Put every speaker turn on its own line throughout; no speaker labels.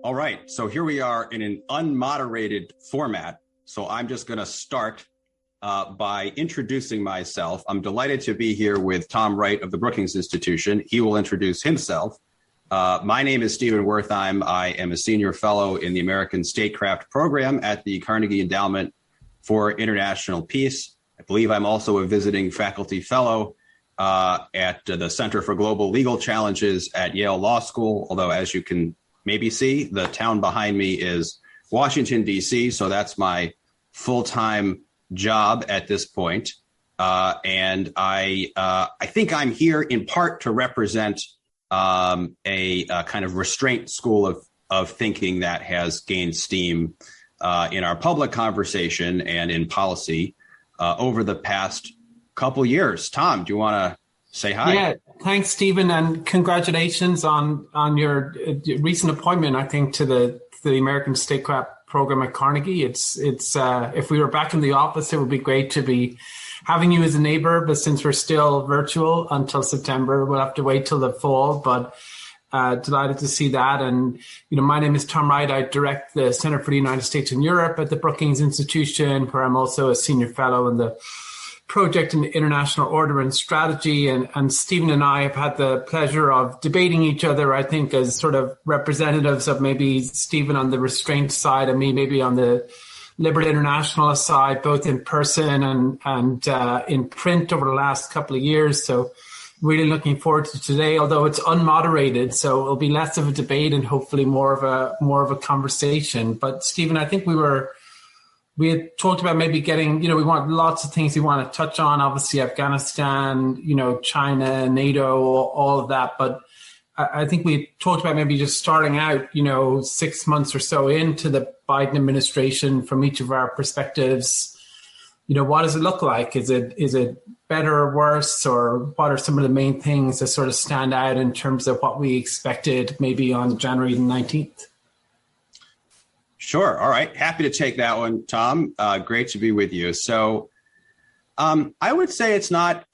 All right, so here we are in an unmoderated format. So I'm just going to start by introducing myself. I'm delighted to be here with Tom Wright of the Brookings Institution. He will introduce himself. My name is Stephen Wertheim. I am a senior fellow in the American Statecraft program at the Carnegie Endowment for International Peace. I believe I'm also a visiting faculty fellow at the Center for Global Legal Challenges at Yale Law School, although as you can maybe see, the town behind me is Washington, D.C., so that's my full-time job at this point. And I think I'm here in part to represent a kind of restraint school of thinking that has gained steam in our public conversation and in policy over the past couple years. Tom, do you want to say hi?
Yeah, thanks, Stephen, and congratulations on your recent appointment, I think, to the American Statecraft program at Carnegie. It's if we were back in the office, it would be great to be having you as a neighbor, but since we're still virtual until September, we'll have to wait till the fall, but delighted to see that. And, my name is Tom Wright. I direct the Center for the United States and Europe at the Brookings Institution, where I'm also a senior fellow in the Project in International Order and Strategy. And Stephen and I have had the pleasure of debating each other, I think, as sort of representatives of maybe Stephen on the restraint side and me maybe on the liberal internationalist side, both in person and in print over the last couple of years. So really looking forward to today, although it's unmoderated, so it'll be less of a debate and hopefully more of a conversation. But Stephen, I think we had talked about maybe getting, we want lots of things we want to touch on, obviously Afghanistan, China, NATO, all of that. But I think we talked about maybe just starting out, 6 months or so into the Biden administration from each of our perspectives. What does it look like? Is it better or worse? Or what are some of the main things that sort of stand out in terms of what we expected maybe on January the 19th?
Sure. All right. Happy to take that one, Tom. Great to be with you. So I would say it's not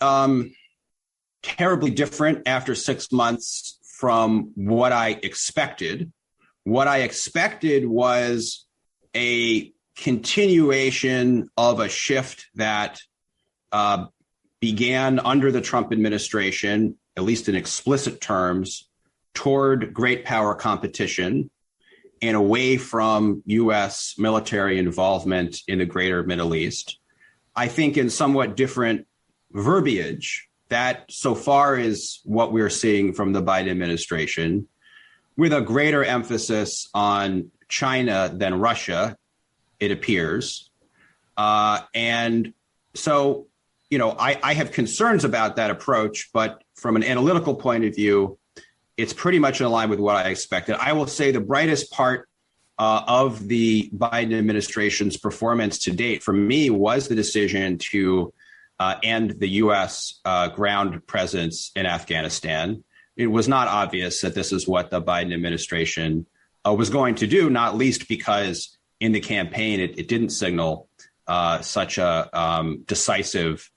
terribly different after 6 months from what I expected. What I expected was a continuation of a shift that began under the Trump administration, at least in explicit terms, toward great power competition and away from U.S. military involvement in the greater Middle East. I think in somewhat different verbiage, that so far is what we're seeing from the Biden administration, with a greater emphasis on China than Russia, it appears. And so, I have concerns about that approach, but from an analytical point of view, it's pretty much in line with what I expected. I will say the brightest part of the Biden administration's performance to date for me was the decision to end the U.S. Ground presence in Afghanistan. It was not obvious that this is what the Biden administration was going to do, not least because in the campaign, it didn't signal such a decisive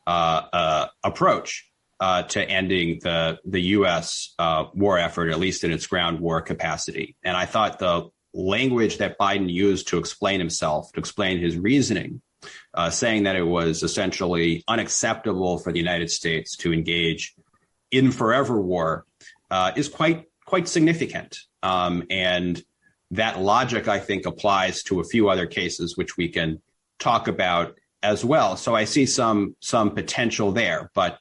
approach to ending the U.S. war effort, at least in its ground war capacity. And I thought the language that Biden used to explain himself, to explain his reasoning, saying that it was essentially unacceptable for the United States to engage in forever war, is quite significant. And that logic, I think, applies to a few other cases, which we can talk about as well. So I see some potential there. But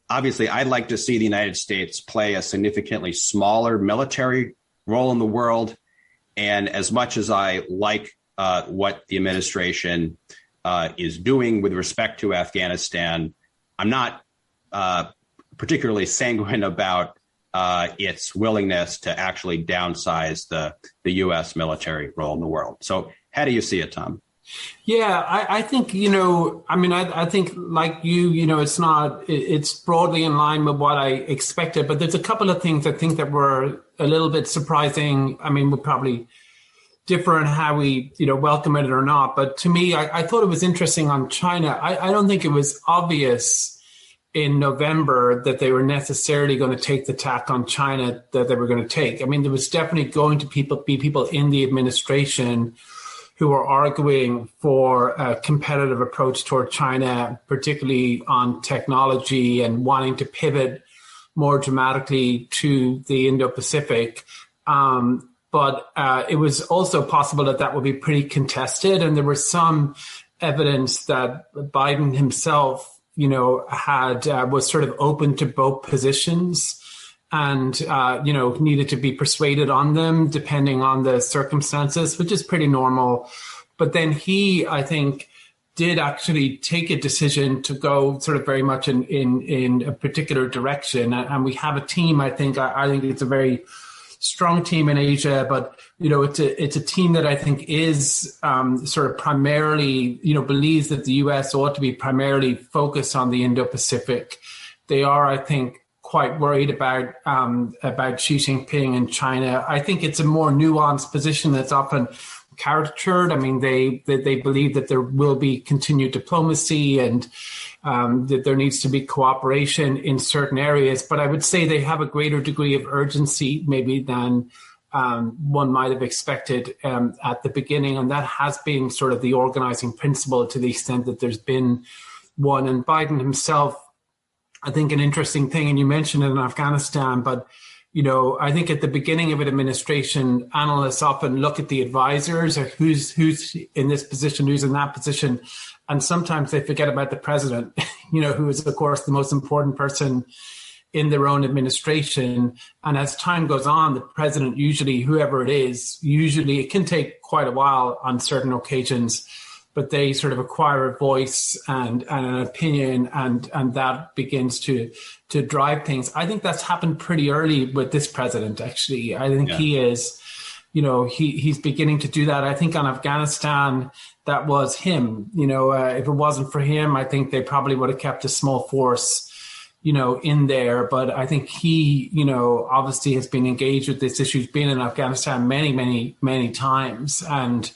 obviously, I'd like to see the United States play a significantly smaller military role in the world. And as much as I like what the administration is doing with respect to Afghanistan, I'm not particularly sanguine about its willingness to actually downsize the U.S. military role in the world. So how do you see it, Tom?
Yeah, I think, I think like you, it's broadly in line with what I expected, but there's a couple of things I think that were a little bit surprising. I mean, we'll probably differ in how we, welcome it or not. But to me, I thought it was interesting on China. I don't think it was obvious in November that they were necessarily going to take the tack on China that they were going to take. I mean, there was definitely going to be people in the administration who were arguing for a competitive approach toward China, particularly on technology and wanting to pivot more dramatically to the Indo-Pacific. But it was also possible that that would be pretty contested. And there was some evidence that Biden himself, was sort of open to both positions and, needed to be persuaded on them depending on the circumstances, which is pretty normal. But then he, I think, did actually take a decision to go sort of very much in a particular direction. And we have a team, I think it's a very strong team in Asia, but, it's a team that I think is sort of primarily, believes that the US ought to be primarily focused on the Indo-Pacific. They are, I think, quite worried about Xi Jinping and China. I think it's a more nuanced position that's often caricatured. I mean, they believe that there will be continued diplomacy and that there needs to be cooperation in certain areas. But I would say they have a greater degree of urgency maybe than one might have expected at the beginning. And that has been sort of the organizing principle to the extent that there's been one. And Biden himself, I think an interesting thing, and you mentioned it in Afghanistan, but I think at the beginning of an administration, analysts often look at the advisors or who's in this position, who's in that position. And sometimes they forget about the president, who is, of course, the most important person in their own administration. And as time goes on, the president, usually whoever it is, it can take quite a while on certain occasions, but they sort of acquire a voice and an opinion, and that begins to drive things. I think that's happened pretty early with this president, actually. I think he is, he's beginning to do that. I think on Afghanistan, that was him. If it wasn't for him, I think they probably would have kept a small force, in there. But I think he, obviously has been engaged with this issue. He's been in Afghanistan many, many, many times. And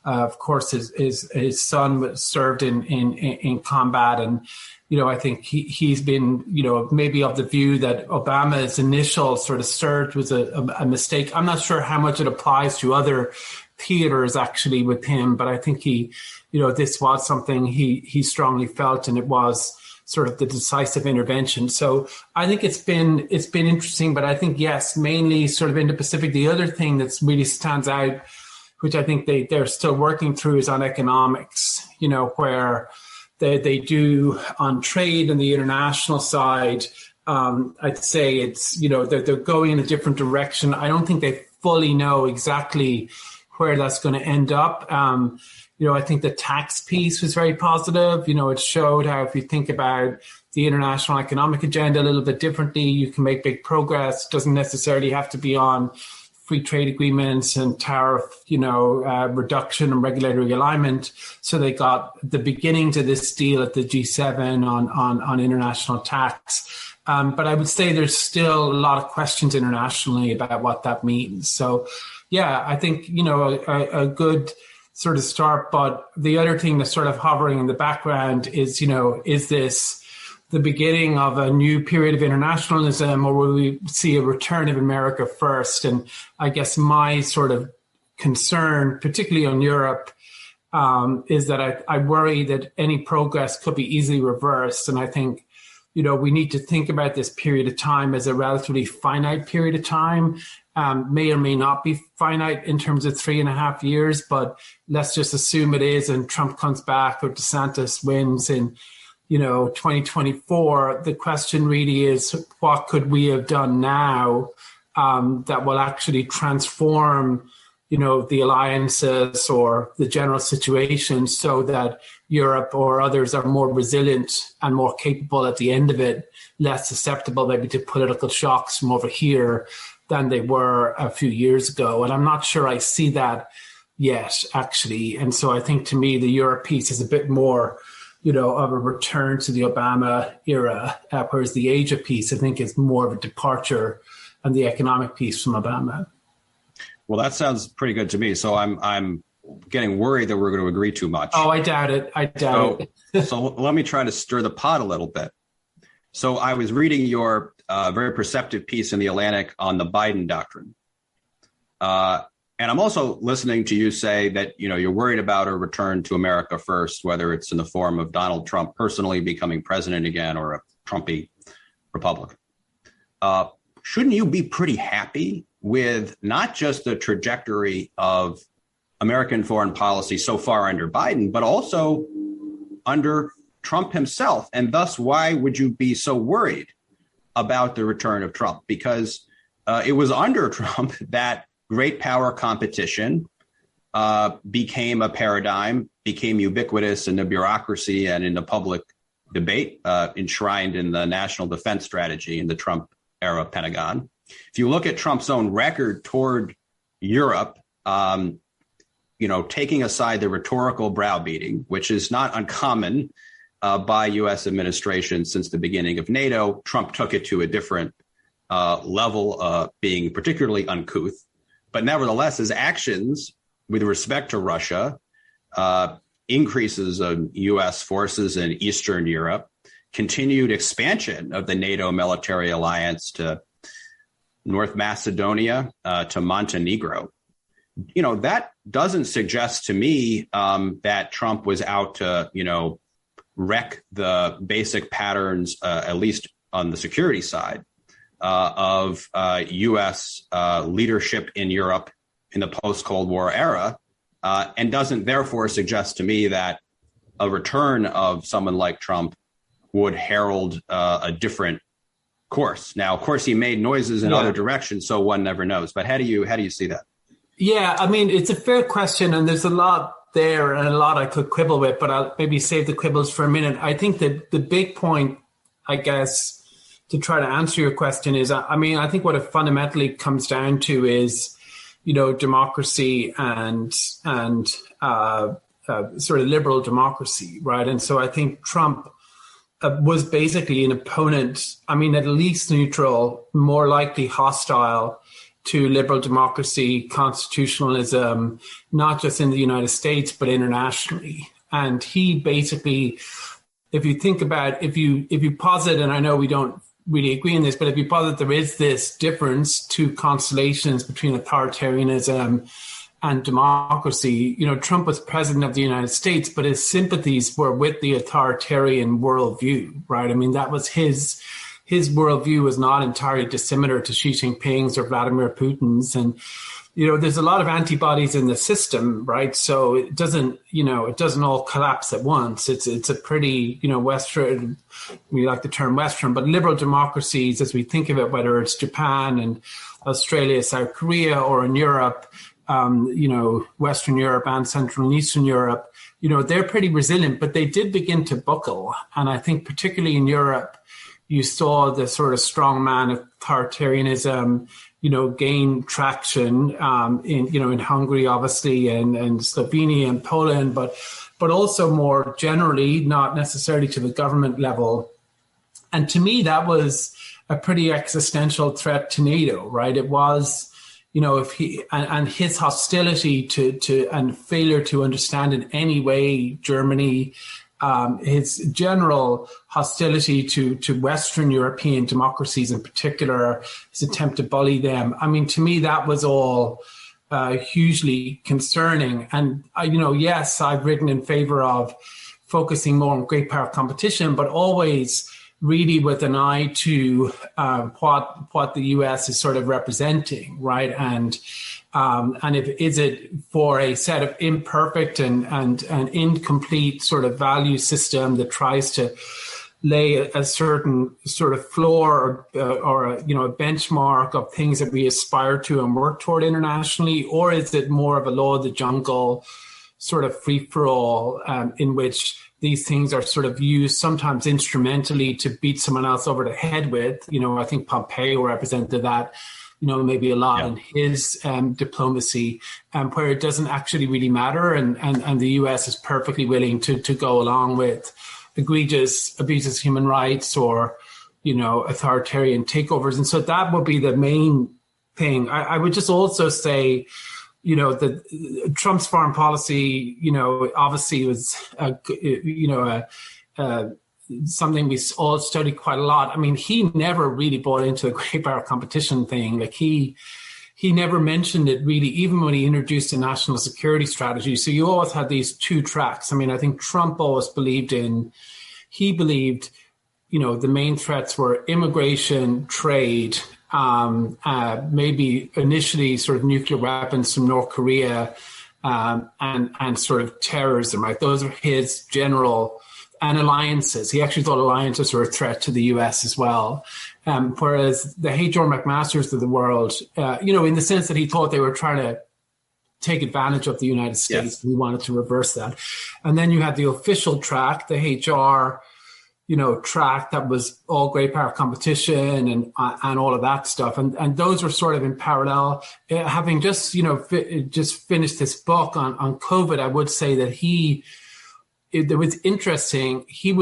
of course, his son served in combat, and I think he's been maybe of the view that Obama's initial sort of surge was a mistake. I'm not sure how much it applies to other theaters actually with him, but I think he this was something he strongly felt, and it was sort of the decisive intervention. So I think it's been interesting, but I think yes, mainly sort of Indo-Pacific. The other thing that's really stands out, which I think they're still working through, is on economics, where they do on trade and the international side. I'd say it's, they're going in a different direction. I don't think they fully know exactly where that's going to end up. I think the tax piece was very positive. It showed how if you think about the international economic agenda a little bit differently, you can make big progress. It doesn't necessarily have to be on free trade agreements and tariff, reduction and regulatory alignment. So they got the beginning to this deal at the G7 on international tax. But I would say there's still a lot of questions internationally about what that means. So, yeah, I think, a good sort of start. But the other thing that's sort of hovering in the background is, is this the beginning of a new period of internationalism, or will we see a return of America first? And I guess my sort of concern, particularly on Europe, is that I worry that any progress could be easily reversed. And I think, we need to think about this period of time as a relatively finite period of time. May or may not be finite in terms of 3.5 years, but let's just assume it is, and Trump comes back or DeSantis wins in 2024, the question really is, what could we have done now that will actually transform, the alliances or the general situation so that Europe or others are more resilient and more capable at the end of it, less susceptible maybe to political shocks from over here than they were a few years ago. And I'm not sure I see that yet, actually. And so I think to me, the Europe piece is a bit more of a return to the Obama era, whereas the Asia piece, I think, is more of a departure, and the economic piece from Obama.
Well, that sounds pretty good to me. So I'm getting worried that we're going to agree too much.
Oh, I doubt it.
So let me try to stir the pot a little bit. So I was reading your very perceptive piece in The Atlantic on the Biden doctrine. And I'm also listening to you say that, you're worried about a return to America first, whether it's in the form of Donald Trump personally becoming president again or a Trumpy Republican. Shouldn't you be pretty happy with not just the trajectory of American foreign policy so far under Biden, but also under Trump himself? And thus, why would you be so worried about the return of Trump? Because it was under Trump that great power competition became a paradigm, became ubiquitous in the bureaucracy and in the public debate, enshrined in the National Defense Strategy in the Trump era Pentagon. If you look at Trump's own record toward Europe, taking aside the rhetorical browbeating, which is not uncommon by U.S. administration since the beginning of NATO, Trump took it to a different level, being particularly uncouth. But nevertheless, his actions with respect to Russia, increases of U.S. forces in Eastern Europe, continued expansion of the NATO military alliance to North Macedonia, to Montenegro, that doesn't suggest to me that Trump was out to, wreck the basic patterns, at least on the security side, of U.S. leadership in Europe in the post-Cold War era, and doesn't therefore suggest to me that a return of someone like Trump would herald a different course. Now, of course, he made noises in other directions, so one never knows. But how do you see that?
Yeah, I mean, it's a fair question, and there's a lot there and a lot I could quibble with, but I'll maybe save the quibbles for a minute. I think that the big point, I guess, to try to answer your question is, I think what it fundamentally comes down to is, democracy and sort of liberal democracy, right? And so I think Trump was basically an opponent, at least neutral, more likely hostile to liberal democracy, constitutionalism, not just in the United States, but internationally. And he basically, if you think about, if you posit, and I know we don't really agree on this, but if you posit there is this difference, two constellations between authoritarianism and democracy, Trump was president of the United States, but his sympathies were with the authoritarian worldview, right? That was his worldview was not entirely dissimilar to Xi Jinping's or Vladimir Putin's. And, there's a lot of antibodies in the system, right? So it doesn't all collapse at once. It's a pretty, Western, we like the term Western, but liberal democracies, as we think of it, whether it's Japan and Australia, South Korea, or in Europe, Western Europe and Central and Eastern Europe, they're pretty resilient, but they did begin to buckle. And I think particularly in Europe, you saw the sort of strongman authoritarianism, gain traction in Hungary, obviously, and Slovenia and Poland, but also more generally, not necessarily to the government level. And to me, that was a pretty existential threat to NATO, right? It was, if he and his hostility to and failure to understand in any way Germany, his general hostility to Western European democracies in particular, his attempt to bully them. To me, that was all hugely concerning. And, yes, I've written in favor of focusing more on great power competition, but always really with an eye to what the U.S. is sort of representing, right? And is it for a set of imperfect and incomplete sort of value system that tries to lay a certain sort of floor or a benchmark of things that we aspire to and work toward internationally, or is it more of a law of the jungle sort of free for all in which these things are sort of used sometimes instrumentally to beat someone else over the head with? I think Pompeo represented that, maybe a lot in his diplomacy, where it doesn't actually really matter. And the U.S. is perfectly willing to go along with egregious abuses of human rights or, authoritarian takeovers. And so that would be the main thing. I would just also say, that Trump's foreign policy, obviously was, something we all studied quite a lot. I mean, he never really bought into the great power competition thing. Like he never mentioned it really, even when he introduced a national security strategy. So you always had these two tracks. I mean, I think Trump always believed, the main threats were immigration, trade, maybe initially sort of nuclear weapons from North Korea, and sort of terrorism, right? Those are his general, and alliances. He actually thought alliances were a threat to the US as well. Whereas the H.R. McMasters of the world, in the sense that he thought they were trying to take advantage of the United States. Yes. He wanted to reverse that. And then you had the official track, the H.R., track that was all great power competition and all of that stuff. And those were sort of in parallel. Having just, just finished this book on COVID, I would say that it was interesting. A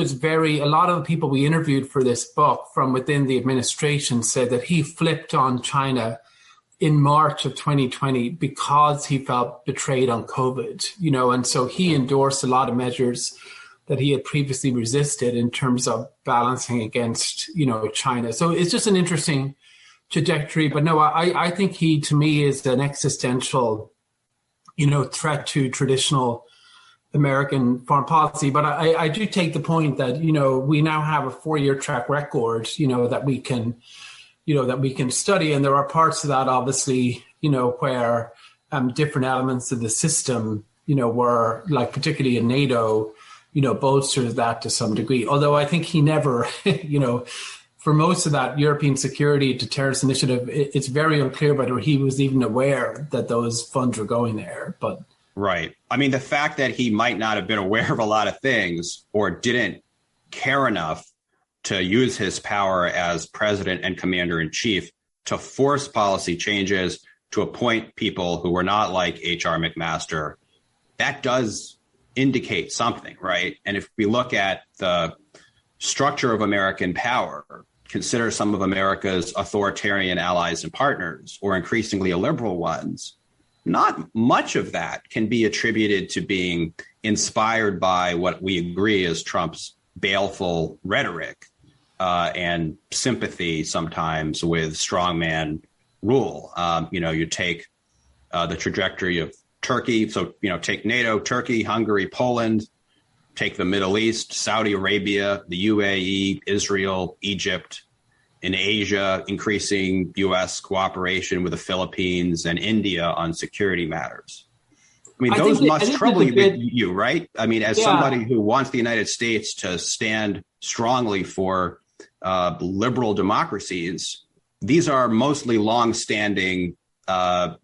lot of the people we interviewed for this book from within the administration said that he flipped on China in March of 2020 because he felt betrayed on COVID, and so he endorsed a lot of measures that he had previously resisted in terms of balancing against, China. So it's just an interesting trajectory. But no, I think he, to me, is an existential, threat to traditional American foreign policy. But I do take the point that, we now have a 4-year track record, that we can, study. And there are parts of that, obviously, where different elements of the system, were, like particularly in NATO, bolsters that to some degree. Although I think he never, for most of that European Security Deterrence Initiative, it's very unclear whether he was even aware that those funds were going there. But
right. I mean, the fact that he might not have been aware of a lot of things or didn't care enough to use his power as president and commander in chief to force policy changes, to appoint people who were not like H.R. McMaster, that does indicate something, right? And if we look at the structure of American power, consider some of America's authoritarian allies and partners, or increasingly illiberal ones, not much of that can be attributed to being inspired by what we agree is Trump's baleful rhetoric and sympathy sometimes with strongman rule. You take the trajectory of Turkey. So, take NATO, Turkey, Hungary, Poland, take the Middle East, Saudi Arabia, the UAE, Israel, Egypt, in Asia, increasing U.S. cooperation with the Philippines and India on security matters. I mean, those must trouble you, right? I mean, as somebody who wants the United States to stand strongly for liberal democracies, these are mostly long-standing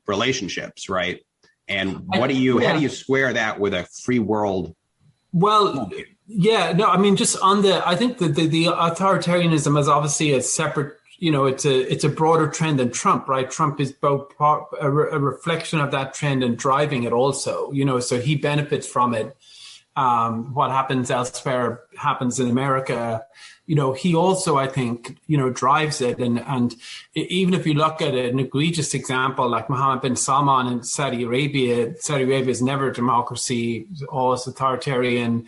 relationships, right? And how do you square that with a free world?
Well, I mean, just on I think that the authoritarianism is obviously a separate, it's a broader trend than Trump, right? Trump is both a reflection of that trend and driving it also, so he benefits from it. What happens elsewhere happens in America. He also, I think, drives it. And even if you look at an egregious example like Mohammed bin Salman in Saudi Arabia is never a democracy, always authoritarian.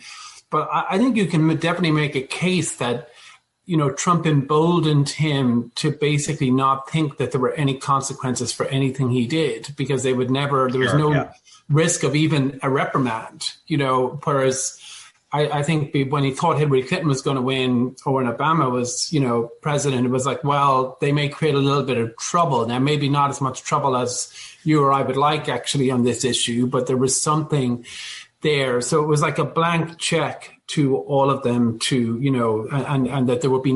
But I think you can definitely make a case that, Trump emboldened him to basically not think that there were any consequences for anything he did, because there was no risk of even a reprimand, whereas I think when he thought Hillary Clinton was going to win or when Obama was, president, it was like, well, they may create a little bit of trouble. Now, maybe not as much trouble as you or I would like actually on this issue, but there was something there. So it was like a blank check to all of them to, and that there would be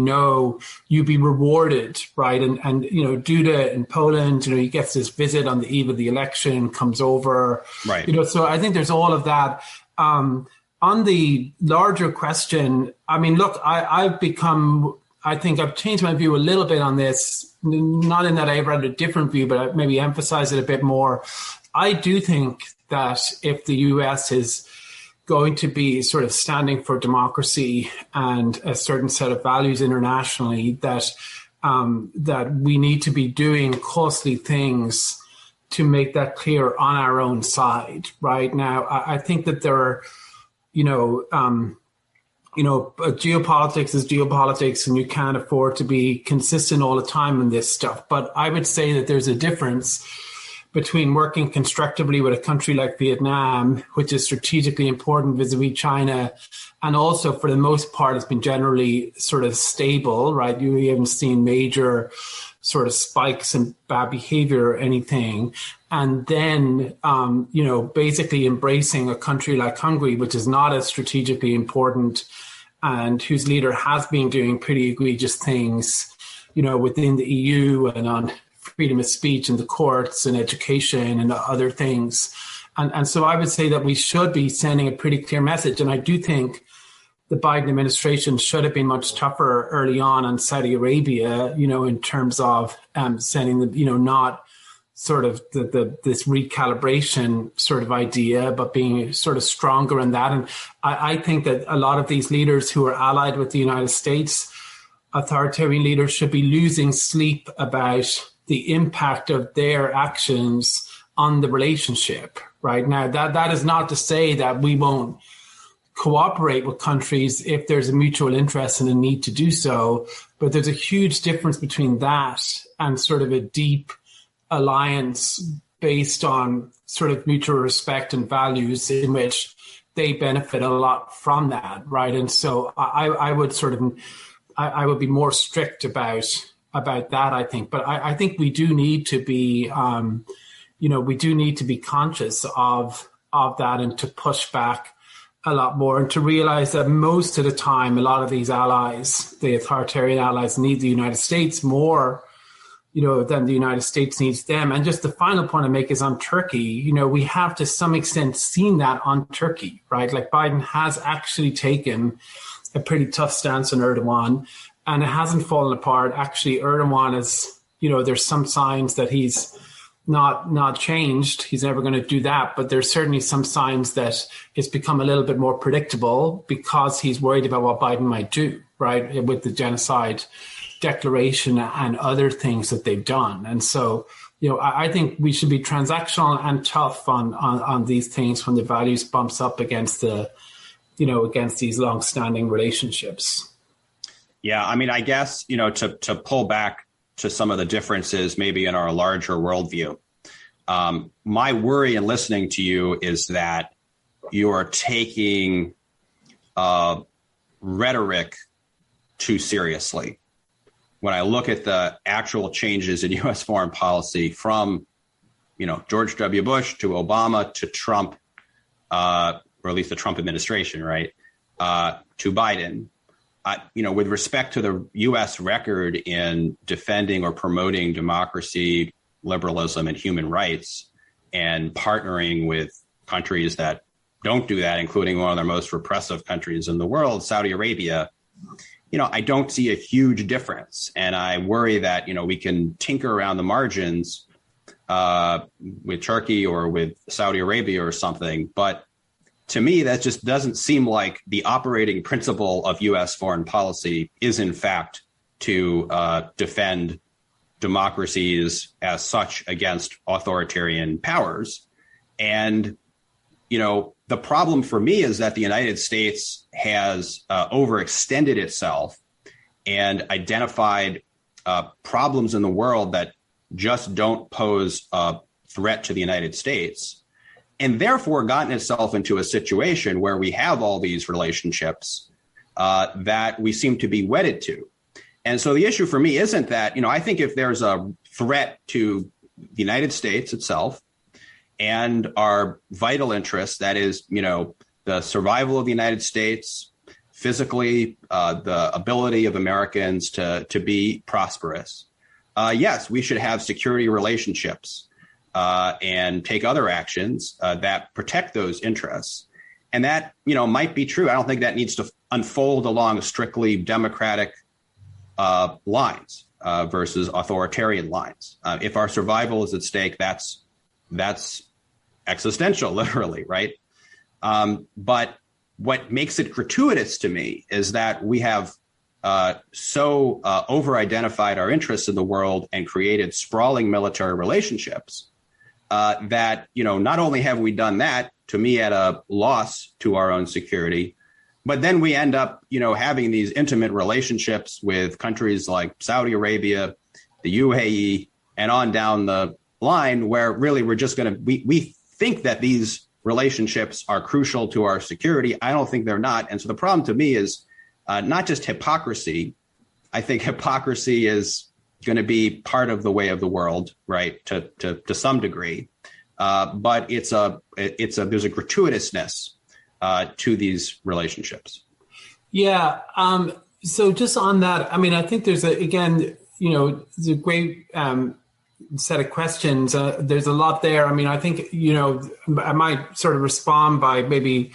you'd be rewarded, right? And Duda in Poland, he gets this visit on the eve of the election, comes over,
right?
So I think there's all of that. On the larger question, I mean, look, I think I've changed my view a little bit on this, not in that I've had a different view, but I maybe emphasize it a bit more. I do think that if the US is going to be sort of standing for democracy and a certain set of values internationally, that we need to be doing costly things to make that clear on our own side. Right now, I think that there are, geopolitics is geopolitics, and you can't afford to be consistent all the time in this stuff. But I would say that there's a difference between working constructively with a country like Vietnam, which is strategically important vis-a-vis China, and also for the most part has been generally sort of stable, right? You haven't seen major sort of spikes in bad behavior or anything. And then, basically embracing a country like Hungary, which is not as strategically important and whose leader has been doing pretty egregious things, within the EU and on freedom of speech in the courts and education and other things. And so I would say that we should be sending a pretty clear message. And I do think the Biden administration should have been much tougher early on Saudi Arabia, in terms of sending them, not sort of this recalibration sort of idea, but being sort of stronger in that. And I think that a lot of these leaders who are allied with the United States, authoritarian leaders, should be losing sleep about the impact of their actions on the relationship. Right now, that is not to say that we won't cooperate with countries if there's a mutual interest and a need to do so. But there's a huge difference between that and sort of a deep alliance based on sort of mutual respect and values in which they benefit a lot from that, right? And so I would be more strict about that, I think. But I think we do need to be, we do need to be conscious of that and to push back a lot more and to realize that most of the time, a lot of these allies, the authoritarian allies, need the United States more, than the United States needs them. And just the final point I make is on Turkey. We have to some extent seen that on Turkey, right? Like Biden has actually taken a pretty tough stance on Erdogan, and it hasn't fallen apart. Actually, Erdogan is, there's some signs that he's not changed. He's never going to do that. But there's certainly some signs that it's become a little bit more predictable because he's worried about what Biden might do, right, with the genocide declaration and other things that they've done. And so, I think we should be transactional and tough on these things when the values bumps up against against these long-standing relationships.
Yeah, I mean, I guess, to pull back to some of the differences maybe in our larger worldview. My worry in listening to you is that you are taking rhetoric too seriously. When I look at the actual changes in U.S. foreign policy from, George W. Bush to Obama to Trump, or at least the Trump administration, right, to Biden, with respect to the U.S. record in defending or promoting democracy, liberalism, and human rights, and partnering with countries that don't do that, including one of the most repressive countries in the world, Saudi Arabia, I don't see a huge difference. And I worry that, we can tinker around the margins with Turkey or with Saudi Arabia or something. But to me, that just doesn't seem like the operating principle of U.S. foreign policy is, in fact, to defend democracies as such against authoritarian powers. And, the problem for me is that the United States has overextended itself and identified problems in the world that just don't pose a threat to the United States, and therefore gotten itself into a situation where we have all these relationships that we seem to be wedded to. And so the issue for me isn't that, I think if there's a threat to the United States itself and our vital interests, that is, the survival of the United States, physically, the ability of Americans to be prosperous. Yes, we should have security relationships and take other actions that protect those interests. And that, might be true. I don't think that needs to unfold along strictly democratic lines versus authoritarian lines. If our survival is at stake, that's existential, literally, right? But what makes it gratuitous to me is that we have so over-identified our interests in the world and created sprawling military relationships that, not only have we done that, to me, at a loss to our own security, But then we end up, having these intimate relationships with countries like Saudi Arabia, the UAE, and on down the line, where really we're just going to, we think that these relationships are crucial to our security. I don't think they're not. And so the problem to me is not just hypocrisy. I think hypocrisy is going to be part of the way of the world, right, to some degree. But there's a gratuitousness to these relationships.
Yeah. So just on that, I mean, I think there's a great set of questions. There's a lot there. I mean, I think, I might sort of respond by maybe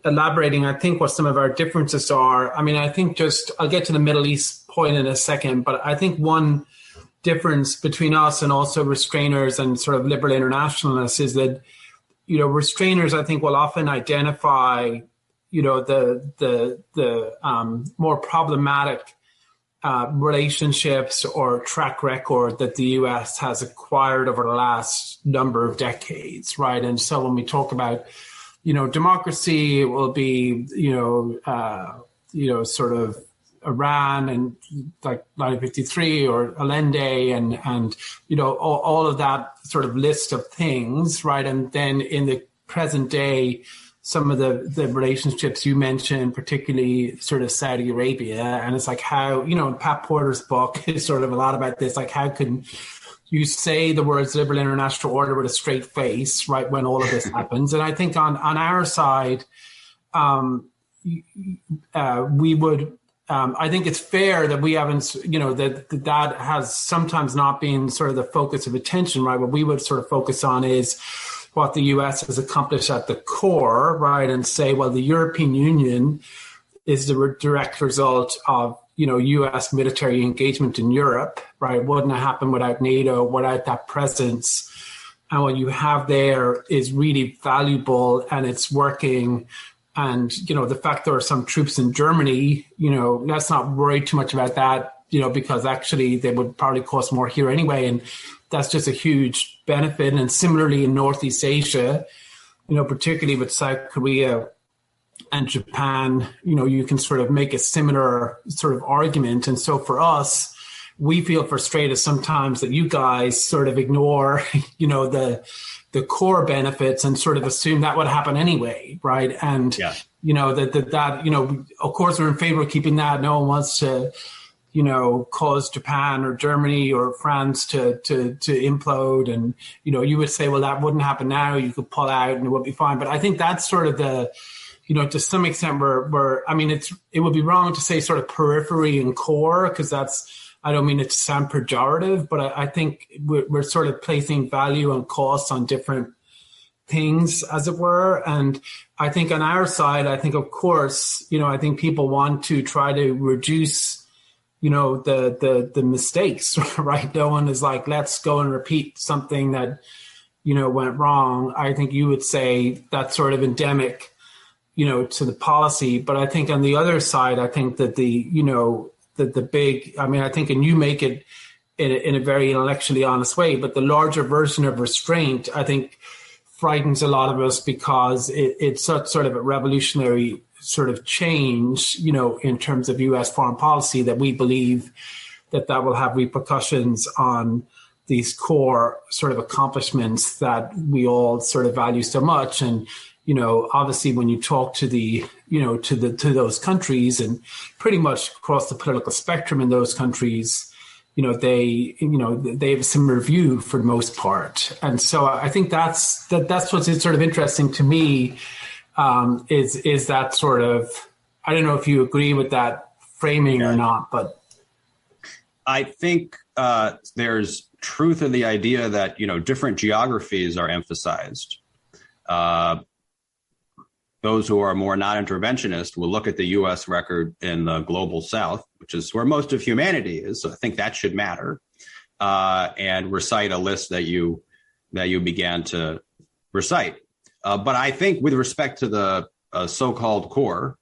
elaborating, I think, what some of our differences are. I mean, I think I'll get to the Middle East point in a second, but I think one difference between us and also Restrainers and sort of liberal internationalists is that, Restrainers, I think, will often identify, the more problematic relationships or track record that the U.S. has acquired over the last number of decades, right? And so when we talk about, democracy, it will be, sort of Iran and like 1953 or Allende and all of that sort of list of things, right? And then in the present day, some of the relationships you mentioned, particularly sort of Saudi Arabia, and it's like how, Pat Porter's book is sort of a lot about this, like how can you say the words liberal international order with a straight face, right, when all of this happens? And I think on our side, we would, I think it's fair that we haven't, that has sometimes not been sort of the focus of attention, right? What we would sort of focus on is what the U.S. has accomplished at the core, right? And say, well, the European Union is the direct result of, U.S. military engagement in Europe, right? It wouldn't have happened without NATO, without that presence. And what you have there is really valuable and it's working. And, the fact there are some troops in Germany, let's not worry too much about that, because actually they would probably cost more here anyway. And that's just a huge benefit. And similarly in Northeast Asia, particularly with South Korea and Japan, you can sort of make a similar sort of argument. And so for us, we feel frustrated sometimes that you guys sort of ignore, the core benefits and sort of assume that would happen anyway, right? And, that, of course, we're in favor of keeping that. No one wants to, cause Japan or Germany or France to implode. And, you would say, well, that wouldn't happen now. You could pull out and it would be fine. But I think that's sort of the, to some extent it would be wrong to say sort of periphery and core, because I don't mean it to sound pejorative, but I think we're sort of placing value and costs on different things, as it were. And I think on our side, of course, I think people want to try to reduce, the mistakes, right? No one is like, let's go and repeat something that, went wrong. I think you would say that's sort of endemic, to the policy. But I think on the other side, I think that I think, and you make it in a very intellectually honest way, but the larger version of restraint, I think, frightens a lot of us because it's sort of a revolutionary sort of change, in terms of U.S. foreign policy, that we believe that will have repercussions on these core sort of accomplishments that we all sort of value so much. And, obviously when you talk to to those countries and pretty much across the political spectrum in those countries, they have a similar view for the most part. And so I think that's what's sort of interesting to me, is that sort of, I don't know if you agree with that framing or not, but
I think there's truth in the idea that, different geographies are emphasized. Those who are more non-interventionist will look at the U.S. record in the global South, which is where most of humanity is. So I think that should matter, and recite a list that you began to recite. But I think with respect to the so-called core,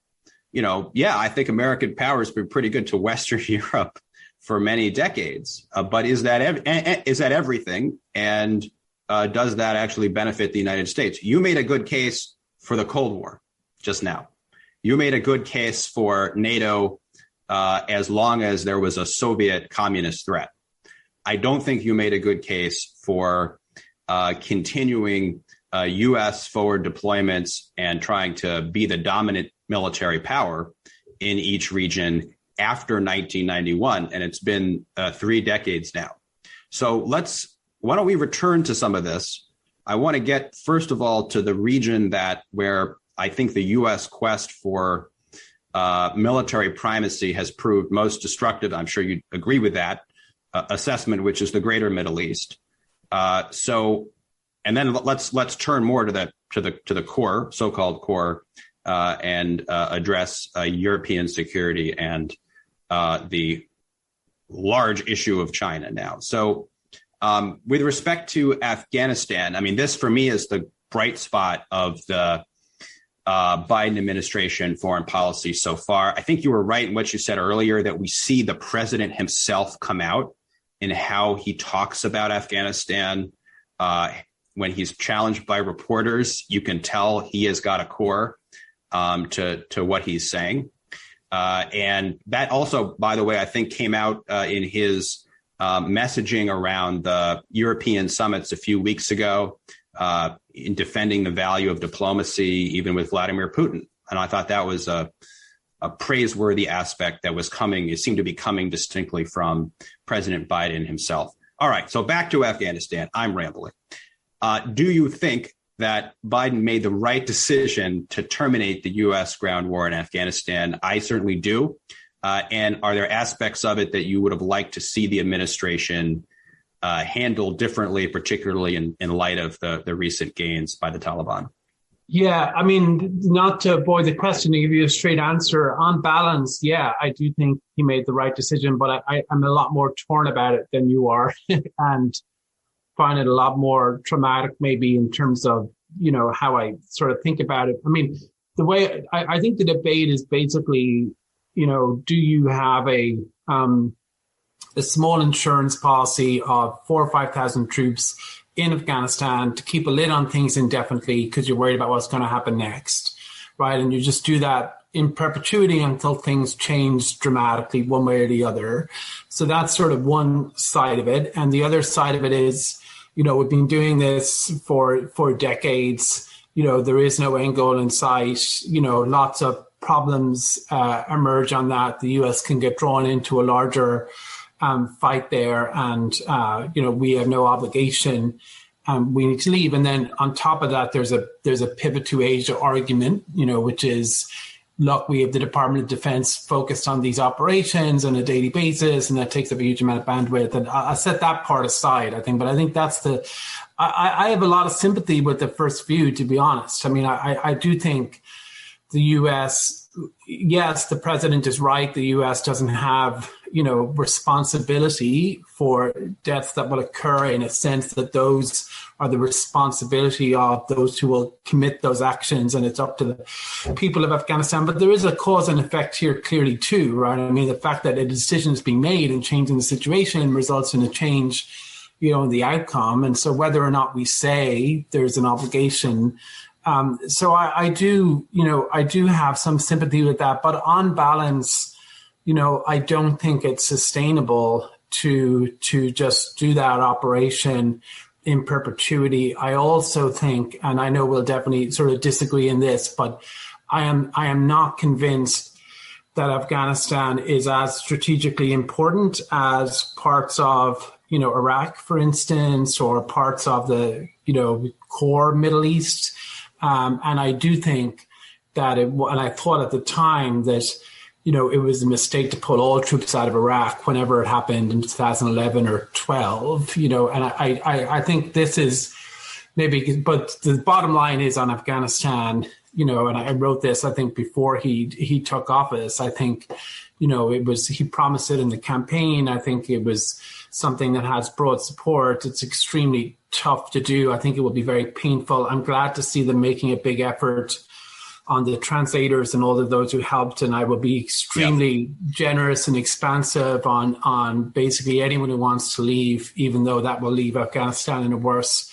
I think American power has been pretty good to Western Europe for many decades. But is that everything? And does that actually benefit the United States? You made a good case for the Cold War just now. you made a good case for NATO as long as there was a Soviet communist threat. I don't think you made a good case for continuing U.S. forward deployments and trying to be the dominant military power in each region after 1991. And it's been 3 decades now. So why don't we return to some of this? I want to get, first of all, to the region where I think the U.S. quest for military primacy has proved most destructive. I'm sure you'd agree with that assessment, which is the greater Middle East. And then let's turn more to the core, so-called core, and address European security and the large issue of China now. So with respect to Afghanistan, I mean, this for me is the bright spot of the Biden administration foreign policy so far. I think you were right in what you said earlier, that we see the president himself come out in how he talks about Afghanistan. When he's challenged by reporters, you can tell he has got a core to what he's saying. And that also, by the way, I think came out in his messaging around the European summits a few weeks ago, in defending the value of diplomacy, even with Vladimir Putin. And I thought that was a praiseworthy aspect that was coming. It seemed to be coming distinctly from President Biden himself. All right, so back to Afghanistan. I'm rambling. Do you think that Biden made the right decision to terminate the U.S. ground war in Afghanistan? I certainly do. And are there aspects of it that you would have liked to see the administration handle differently, particularly in light of the recent gains by the Taliban?
Yeah, I mean, not to avoid the question, to give you a straight answer, on balance, yeah, I do think he made the right decision, but I'm a lot more torn about it than you are and find it a lot more traumatic maybe in terms of, how I sort of think about it. I mean, the way I think the debate is basically, do you have a small insurance policy of 4,000 or 5,000 troops in Afghanistan to keep a lid on things indefinitely because you're worried about what's going to happen next, right? And you just do that in perpetuity until things change dramatically one way or the other. So that's sort of one side of it. And the other side of it is, we've been doing this for decades. There is no end goal in sight. Lots of problems emerge on that. The U.S. can get drawn into a larger fight there, and we have no obligation. We need to leave. And then on top of that, there's a pivot to Asia argument, which is, look, we have the Department of Defense focused on these operations on a daily basis, and that takes up a huge amount of bandwidth. And I'll set that part aside, I think. But I think that's I have a lot of sympathy with the first view, to be honest. I mean, I do think the U.S., yes, the president is right. The U.S. doesn't have, responsibility for deaths that will occur, in a sense that those are the responsibility of those who will commit those actions, and it's up to the people of Afghanistan. But there is a cause and effect here clearly too, right? I mean, the fact that a decision is being made and changing the situation results in a change, in the outcome. And so whether or not we say there's an obligation, so I do have some sympathy with that. But on balance, I don't think it's sustainable to just do that operation in perpetuity. I also think, and I know we'll definitely sort of disagree in this, but I am not convinced that Afghanistan is as strategically important as parts of, Iraq, for instance, or parts of the, core Middle East. And I do think that and I thought at the time that, it was a mistake to pull all troops out of Iraq whenever it happened in 2011 or 12, and I think this is maybe, but the bottom line is on Afghanistan, and I wrote this, I think, before he took office. I think, he promised it in the campaign. I think it was something that has broad support. It's extremely tough to do. I think it will be very painful. I'm glad to see them making a big effort on the translators and all of those who helped. And I will be extremely generous and expansive on basically anyone who wants to leave, even though that will leave Afghanistan in a worse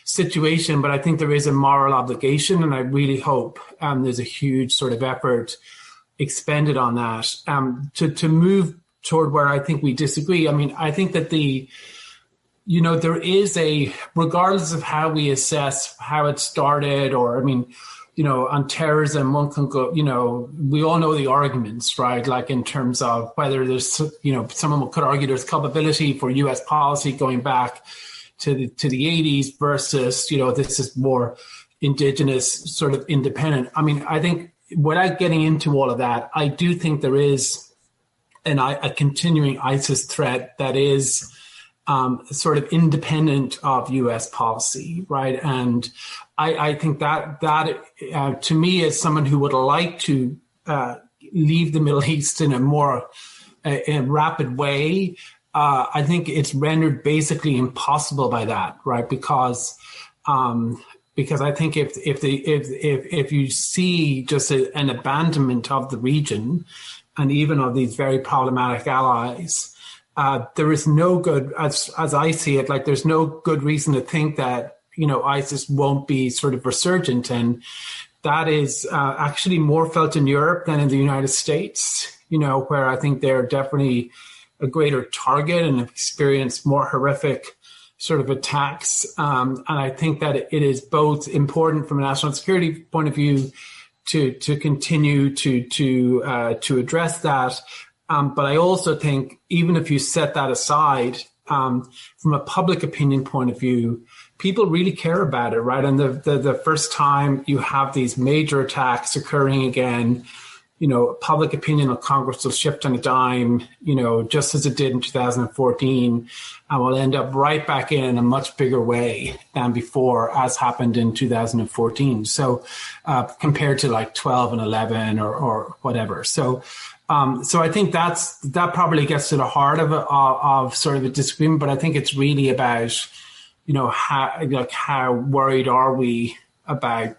situation, but I think there is a moral obligation, and I really hope there's a huge sort of effort expended on that to move toward where I think we disagree. I mean, I think that there is regardless of how we assess how it started, or, I mean, on terrorism, one can go, we all know the arguments, right? Like in terms of whether there's, someone could argue there's culpability for US policy going back to the 80s versus, this is more indigenous, sort of independent. I mean, I think without getting into all of that, I do think there is a continuing ISIS threat that is sort of independent of US policy, right? And I think that to me, as someone who would like to leave the Middle East in a more rapid way, I think it's rendered basically impossible by that, right? Because I think if you see just an abandonment of the region and even of these very problematic allies, there is no good, as I see it, like there's no good reason to think that ISIS won't be sort of resurgent, and that is actually more felt in Europe than in the United States. Where I think they're definitely a greater target and have experienced more horrific sort of attacks. And I think that it is both important from a national security point of view to continue to address that. But I also think even if you set that aside, from a public opinion point of view, people really care about it, right? And the first time you have these major attacks occurring again, public opinion of Congress will shift on a dime, just as it did in 2014, and will end up right back in a much bigger way than before, as happened in 2014. So compared to like 12 and 11 or whatever. So I think that probably gets to the heart of sort of a disagreement, but I think it's really about, how worried are we about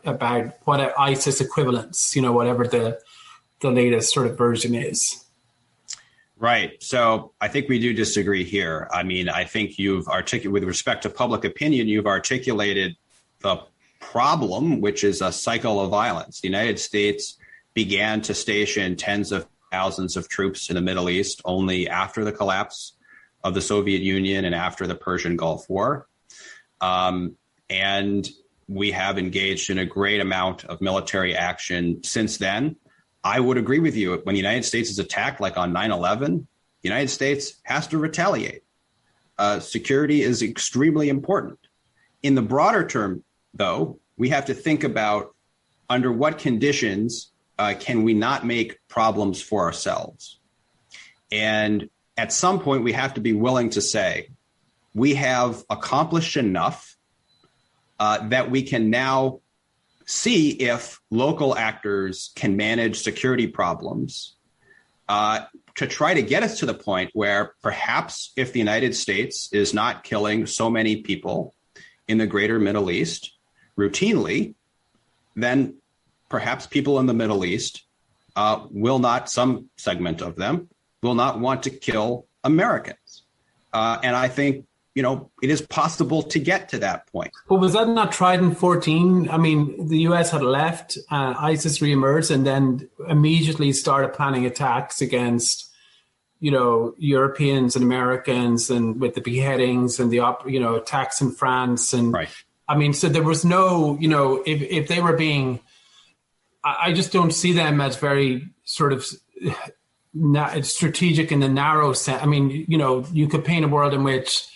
what ISIS equivalence, whatever the latest sort of version is.
Right. So I think we do disagree here. I mean, I think you've articulated, with respect to public opinion, you've articulated the problem, which is a cycle of violence. The United States began to station tens of thousands of troops in the Middle East only after the collapse of the Soviet Union and after the Persian Gulf War. And we have engaged in a great amount of military action since then. I would agree with you. When the United States is attacked, like on 9/11, the United States has to retaliate. Security is extremely important. In the broader term, though, we have to think about under what conditions can we not make problems for ourselves? And at some point, we have to be willing to say, we have accomplished enough that we can now see if local actors can manage security problems to try to get us to the point where perhaps if the United States is not killing so many people in the greater Middle East routinely, then perhaps people in the Middle East will not, some segment of them, will not want to kill Americans. And I think, it is possible to get to that point.
But was that not tried in 2014? I mean, the US had left, ISIS reemerged, and then immediately started planning attacks against, Europeans and Americans, and with the beheadings and the, attacks in France. And
right.
I mean, so there was no, if they were being, I just don't see them as very sort of strategic in the narrow sense. I mean, you could paint a world in which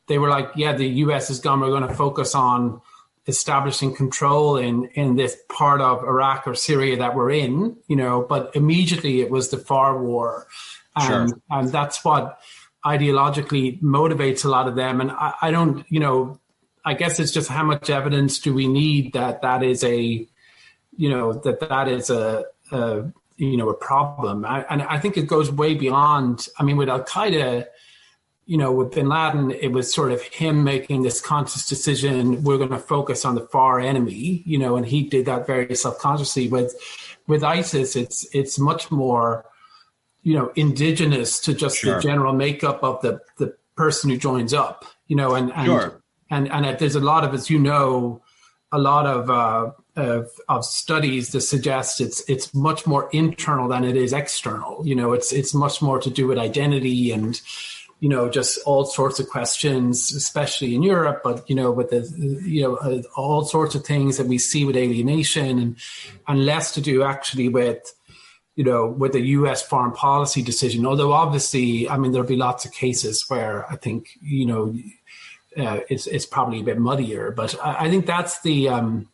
they were like, yeah, the US is gone. We're going to focus on establishing control in this part of Iraq or Syria that we're in, but immediately it was the far war.
Sure.
And that's what ideologically motivates a lot of them. And I don't, I guess it's just how much evidence do we need that is a, that is a problem. And I think it goes way beyond, I mean, with Al-Qaeda, with bin Laden, it was sort of him making this conscious decision, we're going to focus on the far enemy, and he did that very self-consciously. With ISIS, it's much more, indigenous to just
Sure.
the general makeup of the person who joins up, and
Sure.
and there's a lot of, as you know, a lot of studies that suggest it's much more internal than it is external. It's much more to do with identity and, just all sorts of questions, especially in Europe, but, with the, all sorts of things that we see with alienation and less to do actually with, with the U.S. foreign policy decision. Although obviously, there'll be lots of cases where I think, it's probably a bit muddier, but I think that's the, and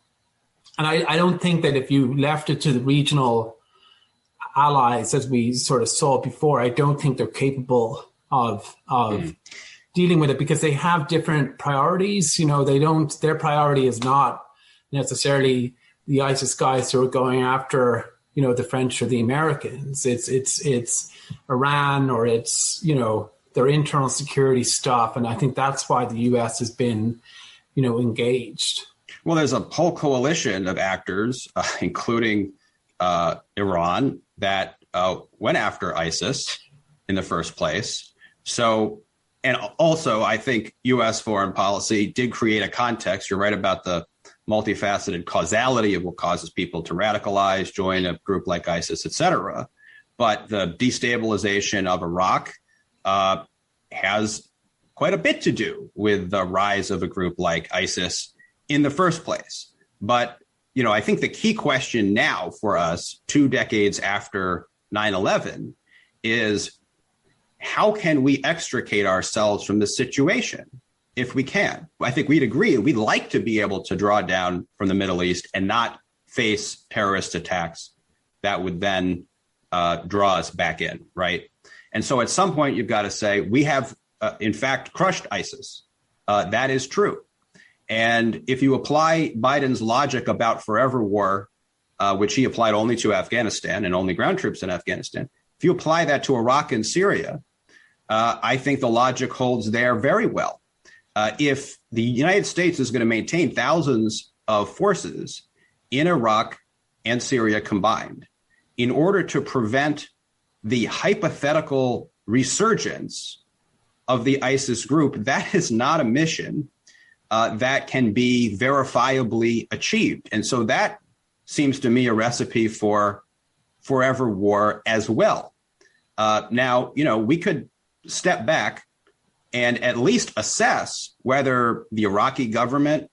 I don't think that if you left it to the regional allies, as we sort of saw before, I don't think they're capable of dealing with it because they have different priorities. Their priority is not necessarily the ISIS guys who are going after, the French or the Americans. It's Iran, or it's, their internal security stuff. And I think that's why the U.S. has been, engaged.
Well, there's a whole coalition of actors, including Iran, that went after ISIS in the first place. So, and also, I think U.S. foreign policy did create a context. You're right about the multifaceted causality of what causes people to radicalize, join a group like ISIS, et cetera. But the destabilization of Iraq has quite a bit to do with the rise of a group like ISIS in the first place. But, I think the key question now for us, 2 decades after 9/11, is how can we extricate ourselves from this situation if we can? I think we'd agree. We'd like to be able to draw down from the Middle East and not face terrorist attacks that would then draw us back in, right? And so at some point, you've got to say, we have, in fact, crushed ISIS. That is true. And if you apply Biden's logic about forever war, which he applied only to Afghanistan and only ground troops in Afghanistan, if you apply that to Iraq and Syria, I think the logic holds there very well. If the United States is going to maintain thousands of forces in Iraq and Syria combined in order to prevent the hypothetical resurgence of the ISIS group, that is not a mission that can be verifiably achieved. And so that seems to me a recipe for forever war as well. Now, we could step back and at least assess whether the Iraqi government,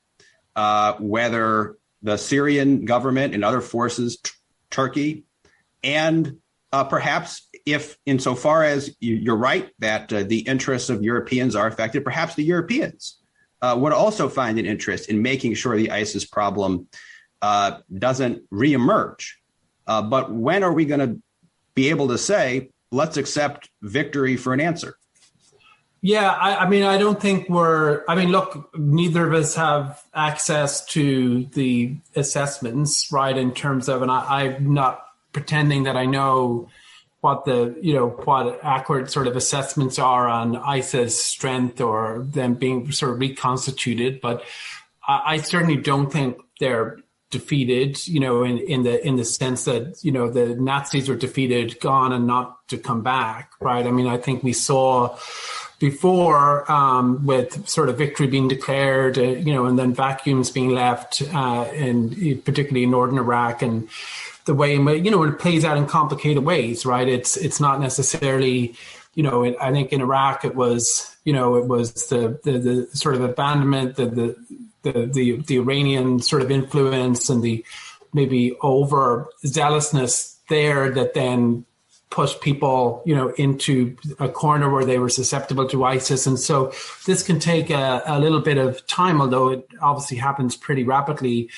whether the Syrian government and other forces, Turkey, and perhaps if insofar as you're right that the interests of Europeans are affected, perhaps the Europeans would also find an interest in making sure the ISIS problem doesn't reemerge. But when are we going to be able to say, let's accept victory for an answer?
Yeah, I don't think look, neither of us have access to the assessments, right, in terms of, and I'm not pretending that I know what what accurate sort of assessments are on ISIS strength or them being sort of reconstituted, but I certainly don't think they're defeated, in the sense that, the Nazis were defeated, gone, and not to come back, right? I think we saw before with sort of victory being declared, and then vacuums being left, and particularly in northern Iraq, and the way it plays out in complicated ways, right? It's not necessarily, I think in Iraq it was, the sort of abandonment, the Iranian sort of influence and the maybe overzealousness there that then pushed people, into a corner where they were susceptible to ISIS. And so this can take a little bit of time, although it obviously happens pretty rapidly.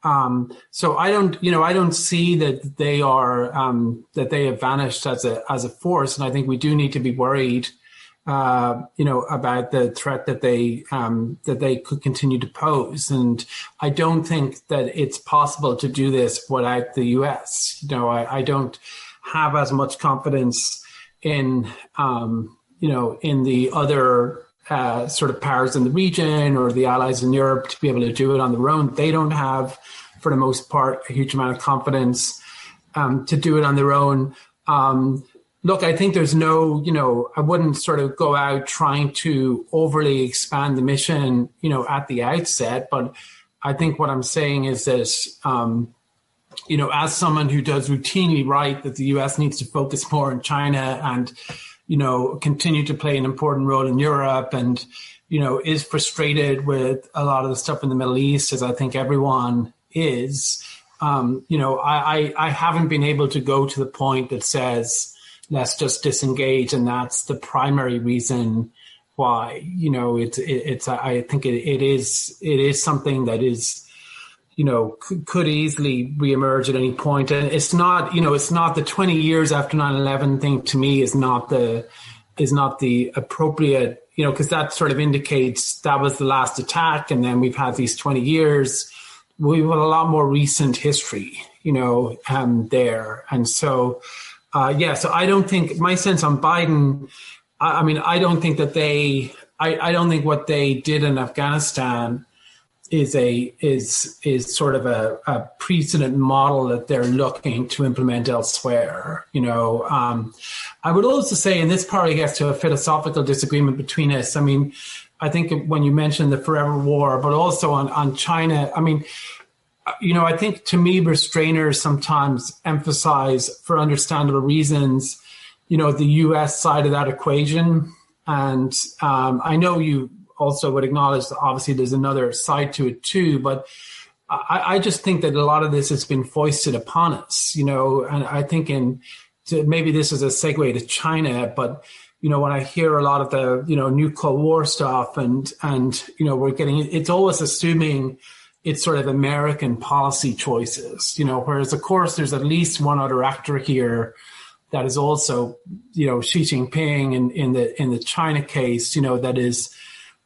So I don't see that they are, that they have vanished as a force. And I think we do need to be worried, about the threat that they could continue to pose. And I don't think that it's possible to do this without the US. I don't have as much confidence in, in the other sort of powers in the region or the allies in Europe to be able to do it on their own. They don't have, for the most part, a huge amount of confidence to do it on their own. Look, I think there's no, I wouldn't sort of go out trying to overly expand the mission, at the outset. But I think what I'm saying is that, as someone who does routinely write that the US needs to focus more on China and, continue to play an important role in Europe and, is frustrated with a lot of the stuff in the Middle East, as I think everyone is, I haven't been able to go to the point that says, let's just disengage, and that's the primary reason why. I think it is something that is, could easily reemerge at any point, and it's not the 20 years after 9/11 thing. To me, is not the appropriate, because that sort of indicates that was the last attack, and then we've had these 20 years. We've got a lot more recent history, there, and so. So I don't think, my sense on Biden, I don't think that I don't think what they did in Afghanistan is sort of a precedent model that they're looking to implement elsewhere. I would also say, and this probably gets to a philosophical disagreement between us. I think when you mentioned the forever war, but also on China, I think to me, restrainers sometimes emphasize, for understandable reasons, the U.S. side of that equation. And I know you also would acknowledge that obviously there's another side to it too, but I just think that a lot of this has been foisted upon us, and I think maybe this is a segue to China, but when I hear a lot of the, new Cold War stuff and we're getting, it's always assuming it's sort of American policy choices, whereas of course there's at least one other actor here that is also, Xi Jinping in the China case, that is,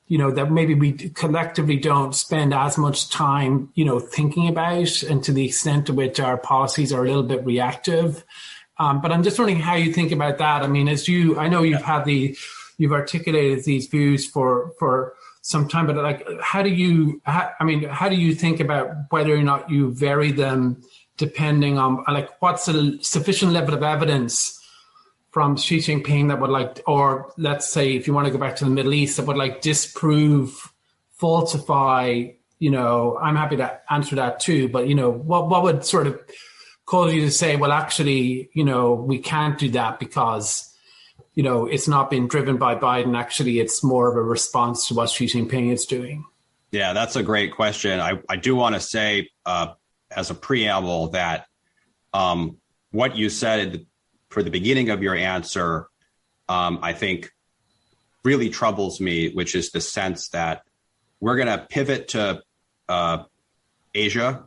that maybe we collectively don't spend as much time, thinking about, and to the extent to which our policies are a little bit reactive. But I'm just wondering how you think about that. I know you've articulated these views for some time, but how do you think about whether or not you vary them depending on what's a sufficient level of evidence from Xi Jinping that would or let's say if you want to go back to the Middle East, that would disprove, falsify, I'm happy to answer that too, but what would sort of cause you to say, well, actually, we can't do that because it's not being driven by Biden. Actually, it's more of a response to what Xi Jinping is doing.
Yeah, that's a great question. I do want to say as a preamble that what you said for the beginning of your answer, I think really troubles me, which is the sense that we're going to pivot to Asia,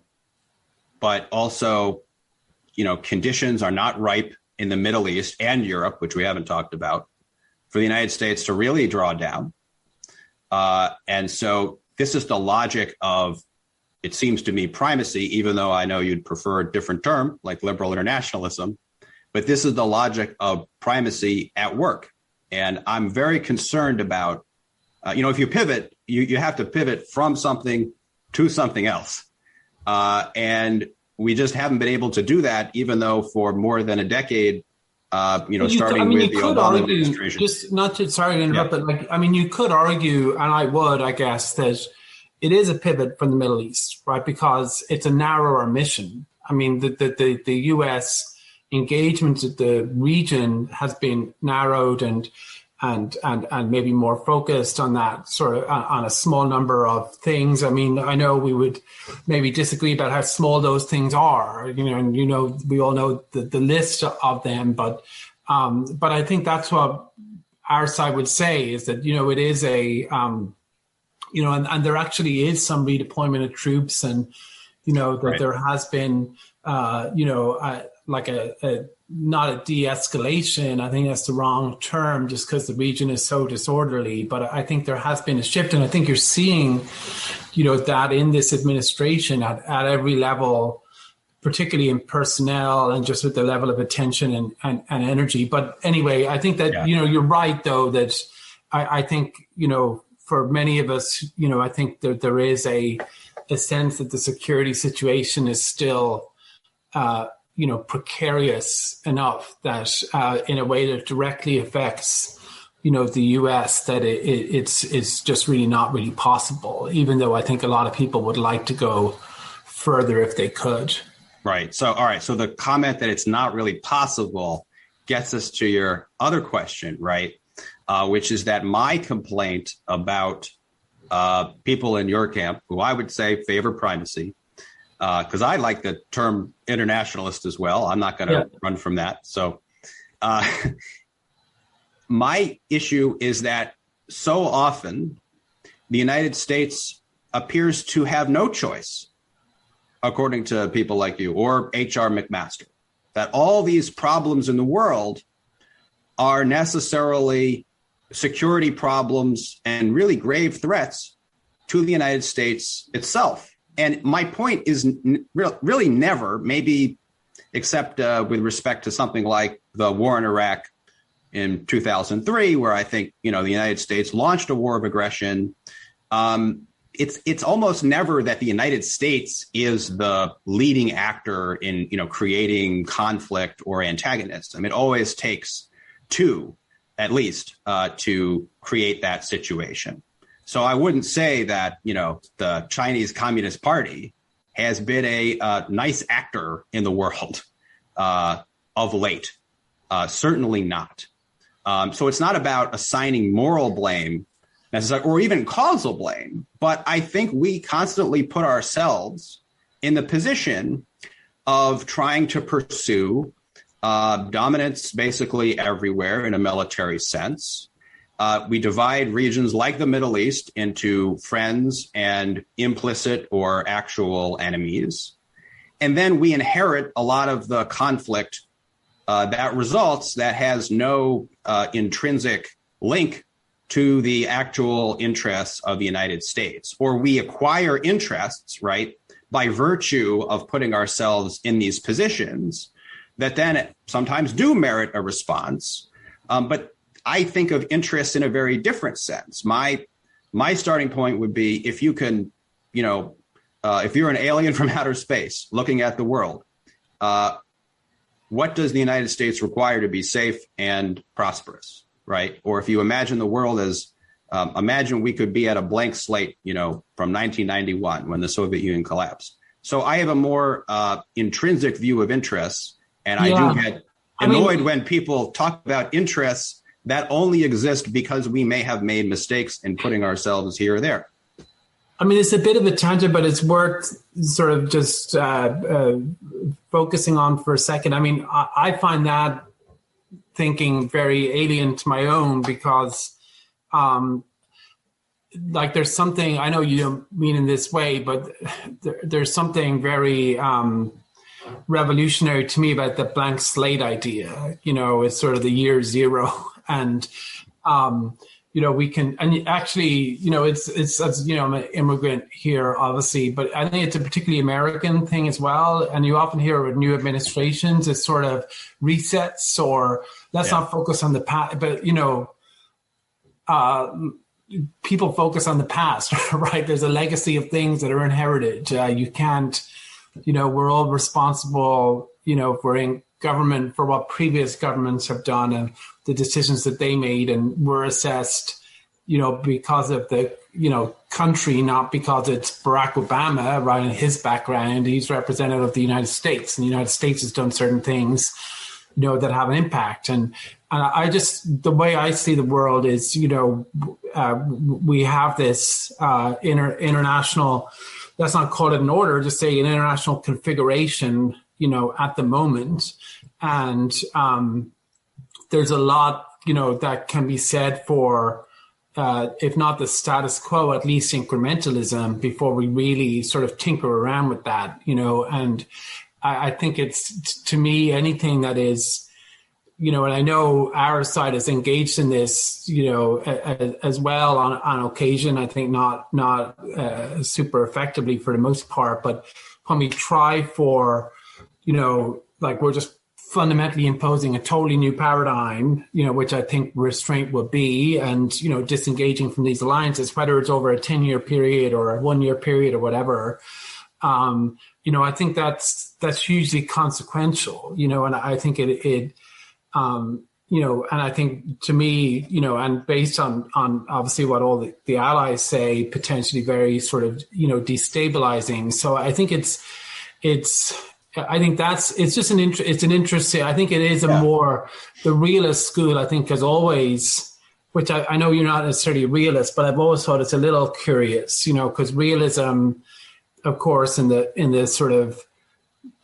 but also, conditions are not ripe in the Middle East and Europe, which we haven't talked about, for the United States to really draw down. And so this is the logic of, it seems to me, primacy, even though I know you'd prefer a different term like liberal internationalism. But this is the logic of primacy at work. And I'm very concerned about, if you pivot, you have to pivot from something to something else. And we just haven't been able to do that, even though for more than a decade, starting with the Obama administration.
Just not to, sorry to interrupt, but you could argue, and I would, I guess, that it is a pivot from the Middle East, right? Because it's a narrower mission. The U.S. engagement at the region has been narrowed and maybe more focused on that sort of on a small number of things. I know we would maybe disagree about how small those things are, and we all know the list of them, but I think that's what our side would say is that, it is a, and there actually is some redeployment of troops and, that right. There has been, not a de-escalation. I think that's the wrong term just because the region is so disorderly. But I think there has been a shift. And I think you're seeing, that in this administration at every level, particularly in personnel and just with the level of attention and energy. But anyway, I think that, you're right, though, that I think, for many of us, I think that there is a sense that the security situation is still precarious enough that in a way that directly affects, the U.S., that it's just really not really possible, even though I think a lot of people would like to go further if they could.
Right. So, all right. So the comment that it's not really possible gets us to your other question, right? Which is that my complaint about people in your camp, who I would say favor primacy, because I like the term internationalist as well. I'm not going to run from that. So my issue is that so often the United States appears to have no choice, according to people like you or H.R. McMaster, that all these problems in the world are necessarily security problems and really grave threats to the United States itself. And my point is really never, maybe except with respect to something like the war in Iraq in 2003, where I think, the United States launched a war of aggression. It's almost never that the United States is the leading actor in, creating conflict or antagonists. I mean, it always takes two, at least, to create that situation. So I wouldn't say that, the Chinese Communist Party has been a nice actor in the world of late. Certainly not. So it's not about assigning moral blame or even causal blame. But I think we constantly put ourselves in the position of trying to pursue dominance basically everywhere in a military sense. We divide regions like the Middle East into friends and implicit or actual enemies. And then we inherit a lot of the conflict that results that has no intrinsic link to the actual interests of the United States. Or we acquire interests, right, by virtue of putting ourselves in these positions that then sometimes do merit a response. But I think of interests in a very different sense. My starting point would be if you can, if you're an alien from outer space looking at the world, what does the United States require to be safe and prosperous, right? Or if you imagine the world as, imagine we could be at a blank slate, from 1991 when the Soviet Union collapsed. So I have a more intrinsic view of interests, and I do get annoyed when people talk about interests that only exist because we may have made mistakes in putting ourselves here or there.
I mean, it's a bit of a tangent, but it's worth sort of just focusing on for a second. I mean, I find that thinking very alien to my own because, there's something, I know you don't mean in this way, but there's something very revolutionary to me about the blank slate idea. It's sort of the year zero. And, we can, and actually, it's I'm an immigrant here, obviously, but I think it's a particularly American thing as well. And you often hear with new administrations, it's sort of resets or let's not focus on the past, but, people focus on the past, right? There's a legacy of things that are inherited. You can't, we're all responsible, if we're in government for what previous governments have done and the decisions that they made, and we're assessed, because of the, country, not because it's Barack Obama, right? In his background, he's representative of the United States, and the United States has done certain things, that have an impact. And I just, the way I see the world is, we have this international, let's not call it an order, just say an international configuration, at the moment. And there's a lot, that can be said for, if not the status quo, at least incrementalism before we really sort of tinker around with that, and I think it's, to me, anything that is, and I know our side is engaged in this, as well on occasion, I think not super effectively for the most part, but when we try for, we're just fundamentally imposing a totally new paradigm, which I think restraint will be, and, disengaging from these alliances, whether it's over a 10-year period or a 1-year period or whatever, I think that's hugely consequential, and I think it and I think to me, and based on obviously what all the allies say, potentially very sort of, destabilizing. So I think it's just it's an interesting, I think it is a more, the realist school, I think, has always, which I know you're not necessarily a realist, but I've always thought it's a little curious, because realism, of course, in the sort of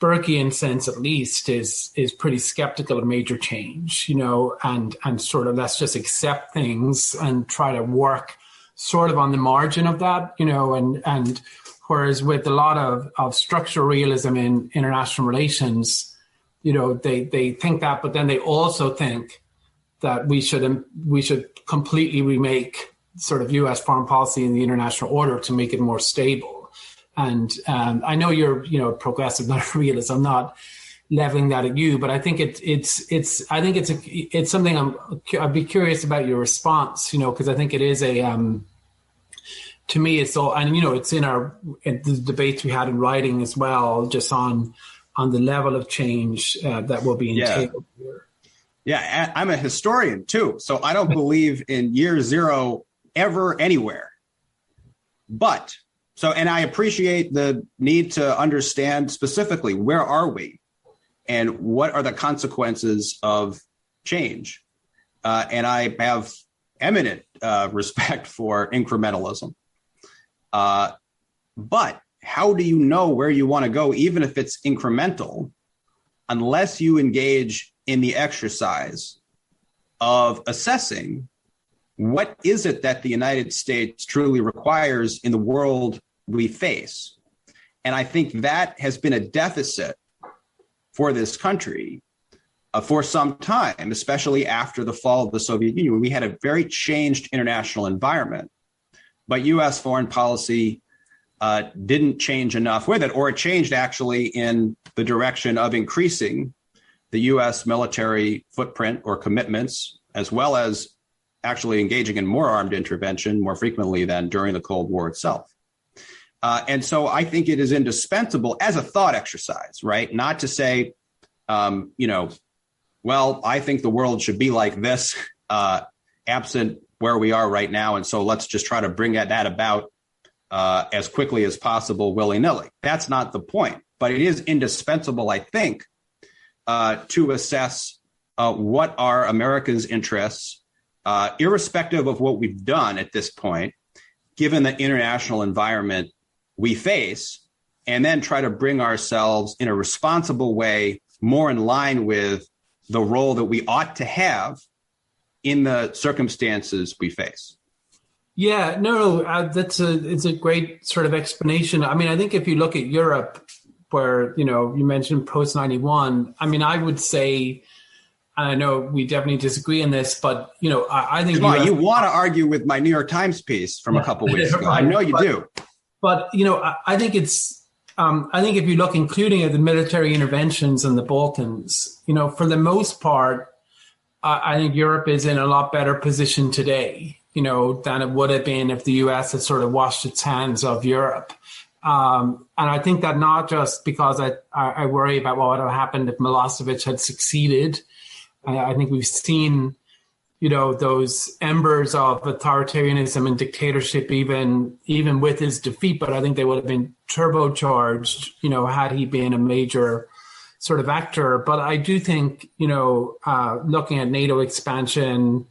Burkean sense, at least, is pretty skeptical of major change, and sort of let's just accept things and try to work sort of on the margin of that, and whereas with a lot of structural realism in international relations, they think that, but then they also think that we should completely remake sort of U.S. foreign policy in the international order to make it more stable. And I know you're, progressive, not a realist. I'm not leveling that at you, but I think it's something I'd be curious about your response, because I think it is to me, it's all, and it's in the debates we had in writing as well, just on the level of change that will be entailed here.
Yeah, I'm a historian too, so I don't believe in year zero ever anywhere. But and I appreciate the need to understand specifically where are we and what are the consequences of change. And I have eminent respect for incrementalism. But how do you know where you want to go, even if it's incremental, unless you engage in the exercise of assessing what is it that the United States truly requires in the world we face? And I think that has been a deficit for this country for some time, especially after the fall of the Soviet Union. We had a very changed international environment, but U.S. foreign policy didn't change enough with it, or it changed actually in the direction of increasing the U.S. military footprint or commitments, as well as actually engaging in more armed intervention more frequently than during the Cold War itself. And so I think it is indispensable as a thought exercise, right? Not to say, well, I think the world should be like this, absent where we are right now. And so let's just try to bring that about as quickly as possible, willy-nilly. That's not the point, but it is indispensable, I think, to assess what are America's interests, irrespective of what we've done at this point, given the international environment we face, and then try to bring ourselves in a responsible way more in line with the role that we ought to have in the circumstances we face.
Yeah, it's a great sort of explanation. I mean, I think if you look at Europe, where, you mentioned post 91, I mean, I would say, and I know we definitely disagree on this, but, I think...
Come on, you want to argue with my New York Times piece from a couple weeks ago. I know you do. But,
I think it's... I think if you look, including at the military interventions in the Balkans, for the most part, I think Europe is in a lot better position today, than it would have been if the US had sort of washed its hands of Europe. And I think that not just because I worry about what would have happened if Milosevic had succeeded. I think we've seen, those embers of authoritarianism and dictatorship, even with his defeat, but I think they would have been turbocharged, had he been a major sort of actor. But I do think, looking at NATO expansion,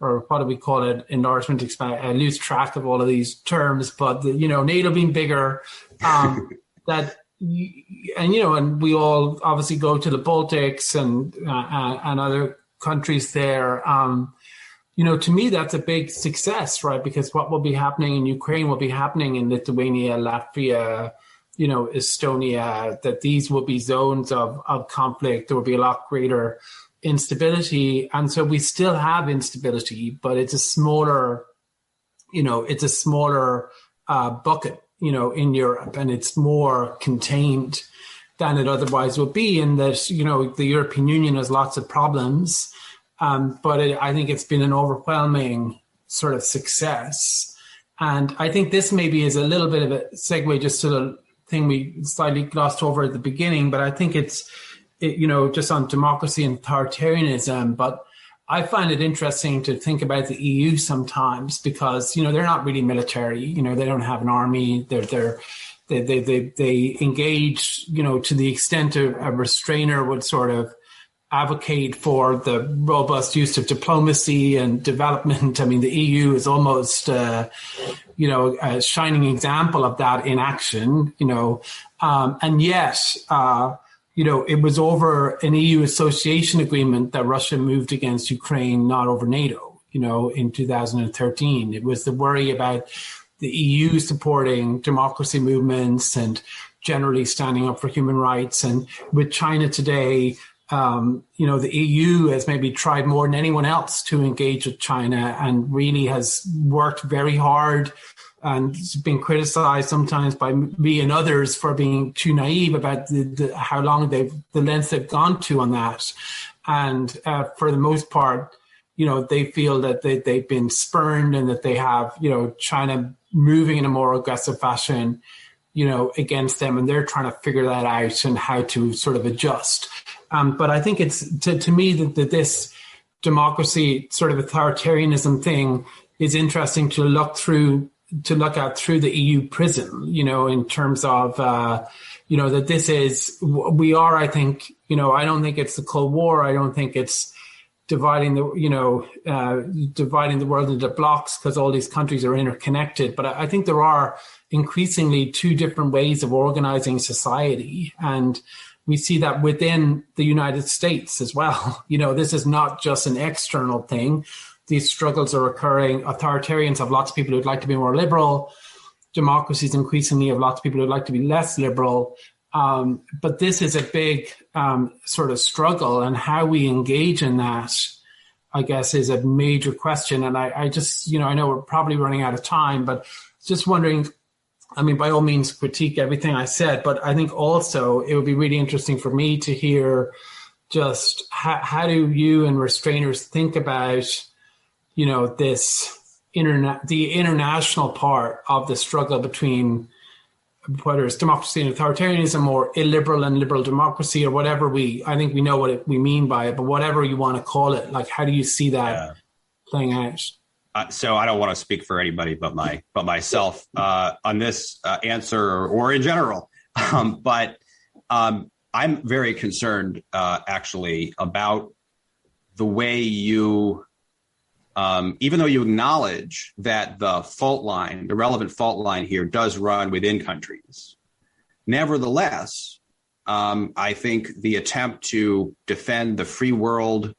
or what do we call it, enlargement, expansion, I lose track of all of these terms, but, NATO being bigger, and we all obviously go to the Baltics and other countries there. To me, that's a big success, right? Because what will be happening in Ukraine will be happening in Lithuania, Latvia, Estonia, that these will be zones of conflict. There will be a lot greater instability. And so we still have instability, but it's a smaller, bucket, in Europe, and it's more contained than it otherwise would be, in that, the European Union has lots of problems, but I think it's been an overwhelming sort of success. And I think this maybe is a little bit of a segue just to thing we slightly glossed over at the beginning, but I think it's just on democracy and authoritarianism. But I find it interesting to think about the EU sometimes because, they're not really military. They don't have an army. They engage, to the extent a restrainer would sort of advocate for the robust use of diplomacy and development. I mean, the EU is almost, a shining example of that in action, and yet, it was over an EU association agreement that Russia moved against Ukraine, not over NATO, in 2013. It was the worry about the EU supporting democracy movements and generally standing up for human rights. And with China today, the EU has maybe tried more than anyone else to engage with China and really has worked very hard and been criticized sometimes by me and others for being too naive about how long the lengths they've gone to on that. And for the most part, they feel that they've been spurned and that they have, China moving in a more aggressive fashion, against them. And they're trying to figure that out and how to sort of adjust. But I think it's to me that this democracy sort of authoritarianism thing is interesting to look at through the EU prism, in terms of, that this is, we are, I think, I don't think it's the Cold War. I don't think it's dividing the world into blocks because all these countries are interconnected. But I think there are increasingly two different ways of organizing society. And we see that within the United States as well. This is not just an external thing. These struggles are occurring. Authoritarians have lots of people who'd like to be more liberal. Democracies increasingly have lots of people who'd like to be less liberal. But this is a big sort of struggle, and how we engage in that, I guess, is a major question. And I just, I know we're probably running out of time, but just wondering, I mean, by all means, critique everything I said, but I think also it would be really interesting for me to hear just how do you and Restrainers think about, this the international part of the struggle between whether it's democracy and authoritarianism or illiberal and liberal democracy or whatever I think we know what we mean by it, but whatever you want to call it, like, how do you see that playing out?
So I don't want to speak for anybody but myself on this answer or in general. But I'm very concerned, actually, about the way you, even though you acknowledge that the relevant fault line here does run within countries. Nevertheless, I think the attempt to defend the free world,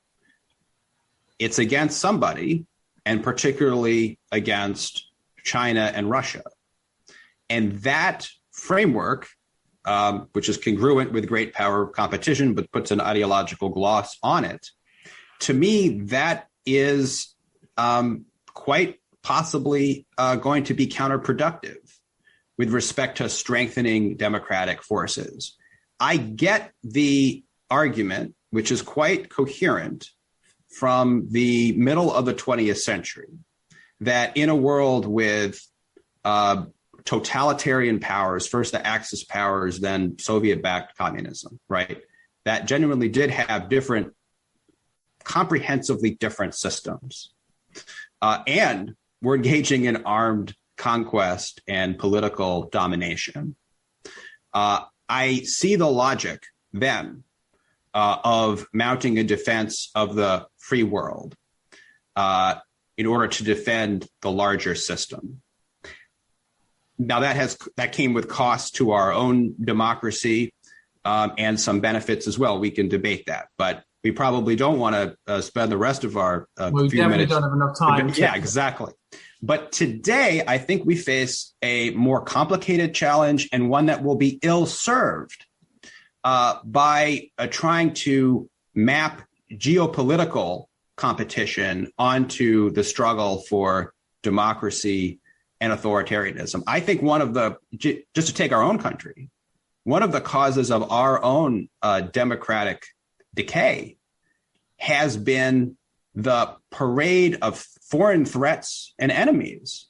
it's against somebody, and particularly against China and Russia. And that framework, which is congruent with great power competition, but puts an ideological gloss on it, to me, that is quite possibly going to be counterproductive with respect to strengthening democratic forces. I get the argument, which is quite coherent, from the middle of the 20th century, that in a world with totalitarian powers, first the Axis powers, then Soviet-backed communism, right, that genuinely did have comprehensively different systems. And we're engaging in armed conquest and political domination. I see the logic then of mounting a defense of the free world in order to defend the larger system. Now that came with costs to our own democracy and some benefits as well. We can debate that, but we probably don't want to spend the rest of our few minutes.
Don't have enough time.
Yeah, exactly. But today, I think we face a more complicated challenge, and one that will be ill-served by trying to map geopolitical competition onto the struggle for democracy and authoritarianism. I think just to take our own country, one of the causes of our own democratic decay has been the parade of foreign threats and enemies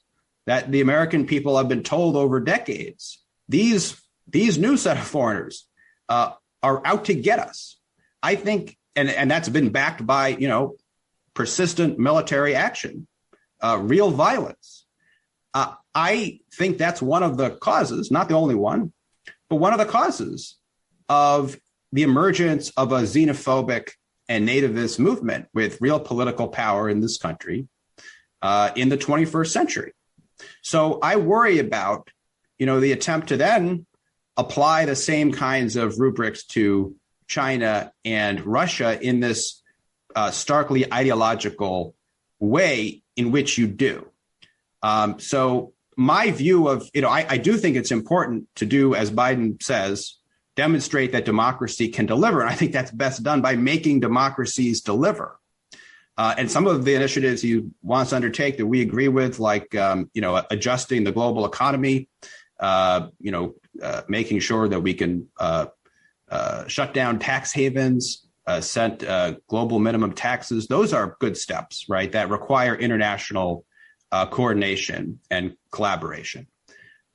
that the American people have been told over decades. These these new set of foreigners are out to get us. I think, and that's been backed by, persistent military action, real violence. I think that's one of the causes, not the only one, but one of the causes of the emergence of a xenophobic and nativist movement with real political power in this country in the 21st century. So I worry about, the attempt to then apply the same kinds of rubrics to China and Russia in this starkly ideological way in which you do. So my view of, I do think it's important to do, as Biden says, demonstrate that democracy can deliver. And I think that's best done by making democracies deliver. And some of the initiatives he wants to undertake that we agree with, like, adjusting the global economy, making sure that we can shut down tax havens, set global minimum taxes. Those are good steps, right, that require international coordination and collaboration.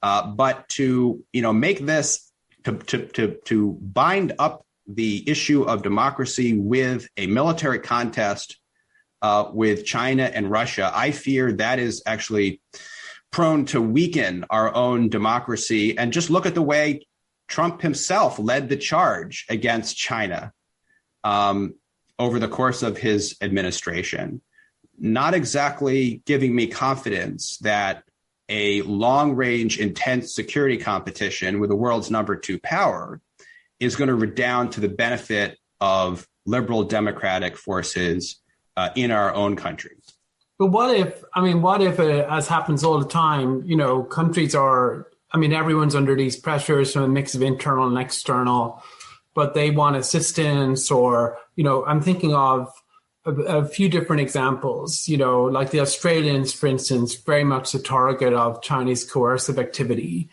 But to, make this, to bind up the issue of democracy with a military contest with China and Russia, I fear that is actually prone to weaken our own democracy. And just look at the way Trump himself led the charge against China over the course of his administration. Not exactly giving me confidence that a long-range, intense security competition with the world's number 2 power is going to redound to the benefit of liberal democratic forces in our own country.
But what if, as happens all the time, countries are, everyone's under these pressures from a mix of internal and external, but they want assistance, or, I'm thinking of a few different examples, like the Australians, for instance, very much the target of Chinese coercive activity.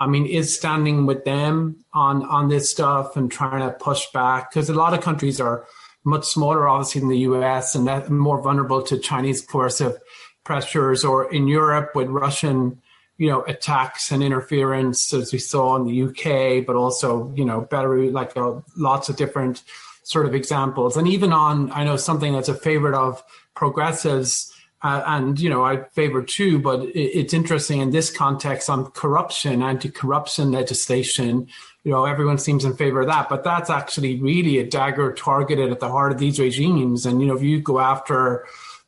Is standing with them on this stuff and trying to push back, because a lot of countries are much smaller, obviously, than the US, and that more vulnerable to Chinese coercive pressures, or in Europe with Russian, attacks and interference, as we saw in the UK, but also, Belarus, lots of different sort of examples. And even on, I know something that's a favorite of progressives, and, I favor too, but it's interesting in this context on corruption, anti-corruption legislation. Everyone seems in favor of that, but that's actually really a dagger targeted at the heart of these regimes. And, if you go after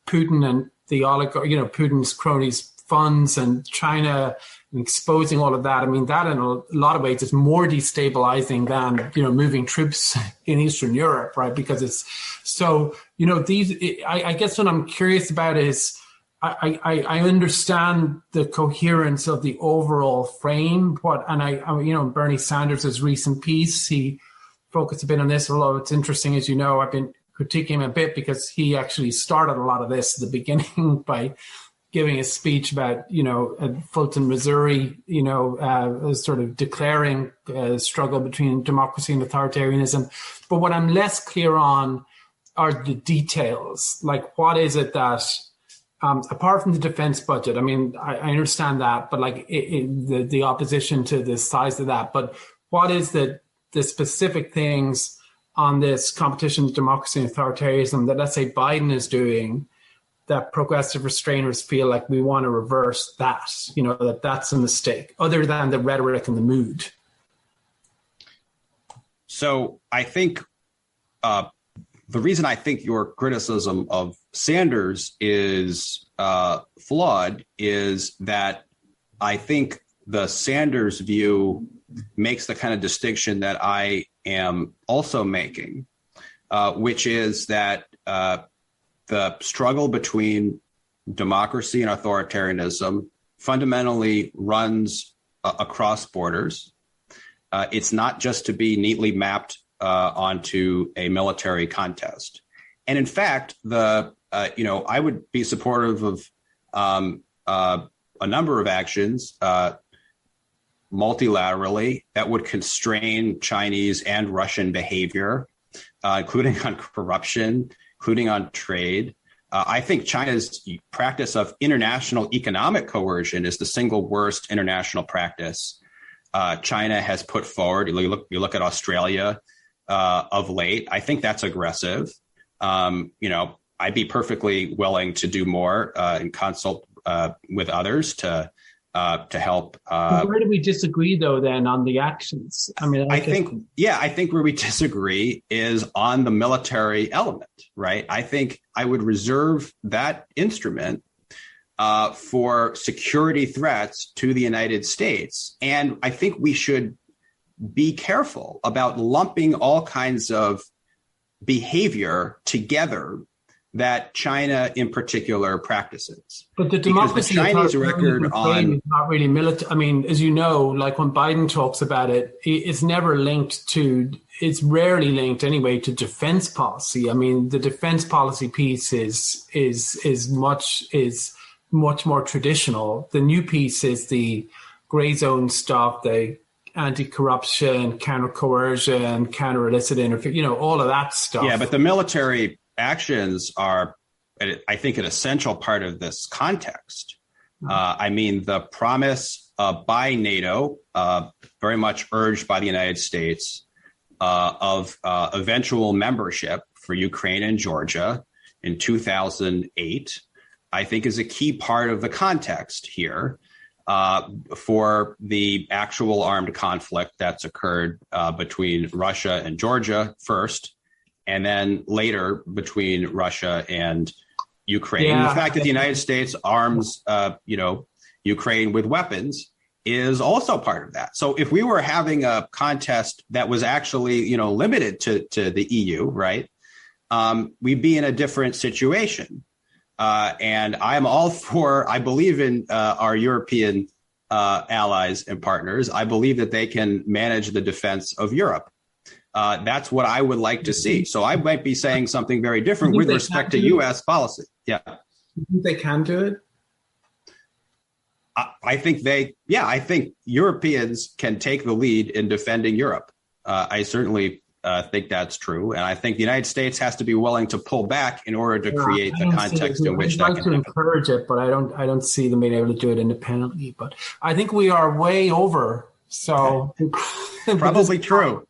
Putin and the Putin's cronies' funds and China and exposing all of that, that in a lot of ways is more destabilizing than, moving troops in Eastern Europe, right? Because it's so, I guess what I'm curious about is, I understand the coherence of the overall frame. Bernie Sanders' recent piece, he focused a bit on this, although it's interesting, as I've been critiquing him a bit because he actually started a lot of this at the beginning by giving a speech about, at Fulton, Missouri, sort of declaring a struggle between democracy and authoritarianism. But what I'm less clear on are the details. Like, what is it that, apart from the defense budget, I understand that, but the opposition to the size of that, but what is the specific things on this competition, democracy and authoritarianism that, let's say, Biden is doing, that progressive restrainers feel like we want to reverse that, that's a mistake, other than the rhetoric and the mood?
So I think the reason I think your criticism of Sanders is flawed is that I think the Sanders view makes the kind of distinction that I am also making, which is that the struggle between democracy and authoritarianism fundamentally runs across borders. It's not just to be neatly mapped onto a military contest. And in fact, I would be supportive of a number of actions multilaterally that would constrain Chinese and Russian behavior, including on corruption, including on trade. I think China's practice of international economic coercion is the single worst international practice China has put forward. You look at Australia of late. I think that's aggressive. I'd be perfectly willing to do more and consult with others to help.
Where do we disagree, though, then, on the actions? I mean,
I think where we disagree is on the military element, right? I think I would reserve that instrument for security threats to the United States. And I think we should be careful about lumping all kinds of behavior together that China in particular practices.
But the democracy
the Chinese record on
is not really military. I mean, as you know, like when Biden talks about it, it's never linked to, it's rarely linked anyway to defense policy. I mean, the defense policy piece is much more traditional. The new piece is the gray zone stuff, the anti-corruption, counter-coercion, counter-illicit interference, all of that stuff.
Yeah, but the military actions are, I think, an essential part of this context. I mean, the promise by NATO, very much urged by the United States, of eventual membership for Ukraine and Georgia in 2008, I think is a key part of the context here for the actual armed conflict that's occurred between Russia and Georgia first, and then later between Russia and Ukraine. Yeah. The fact that the United States arms, Ukraine with weapons is also part of that. So if we were having a contest that was actually, limited to the EU, right, we'd be in a different situation. And I'm all for, I believe in our European allies and partners. I believe that they can manage the defense of Europe. That's what I would like to see. So I might be saying something very different with respect to U.S. policy. Yeah.
You think they can do it?
I think Europeans can take the lead in defending Europe. I certainly think that's true. And I think the United States has to be willing to pull back in order to create the context in which that can happen.
I'd like to encourage it, but I don't see them being able to do it independently. But I think we are way over. So
probably true.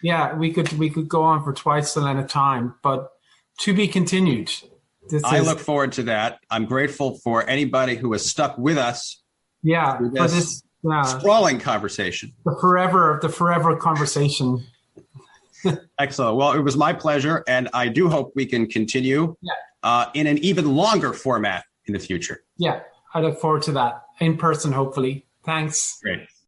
Yeah, we could go on for twice the length of time, but to be continued.
I look forward to that. I'm grateful for anybody who has stuck with us.
Yeah,
for this sprawling conversation.
The forever conversation.
Excellent. Well, it was my pleasure, and I do hope we can continue in an even longer format in the future.
Yeah, I look forward to that in person, hopefully. Thanks.
Great.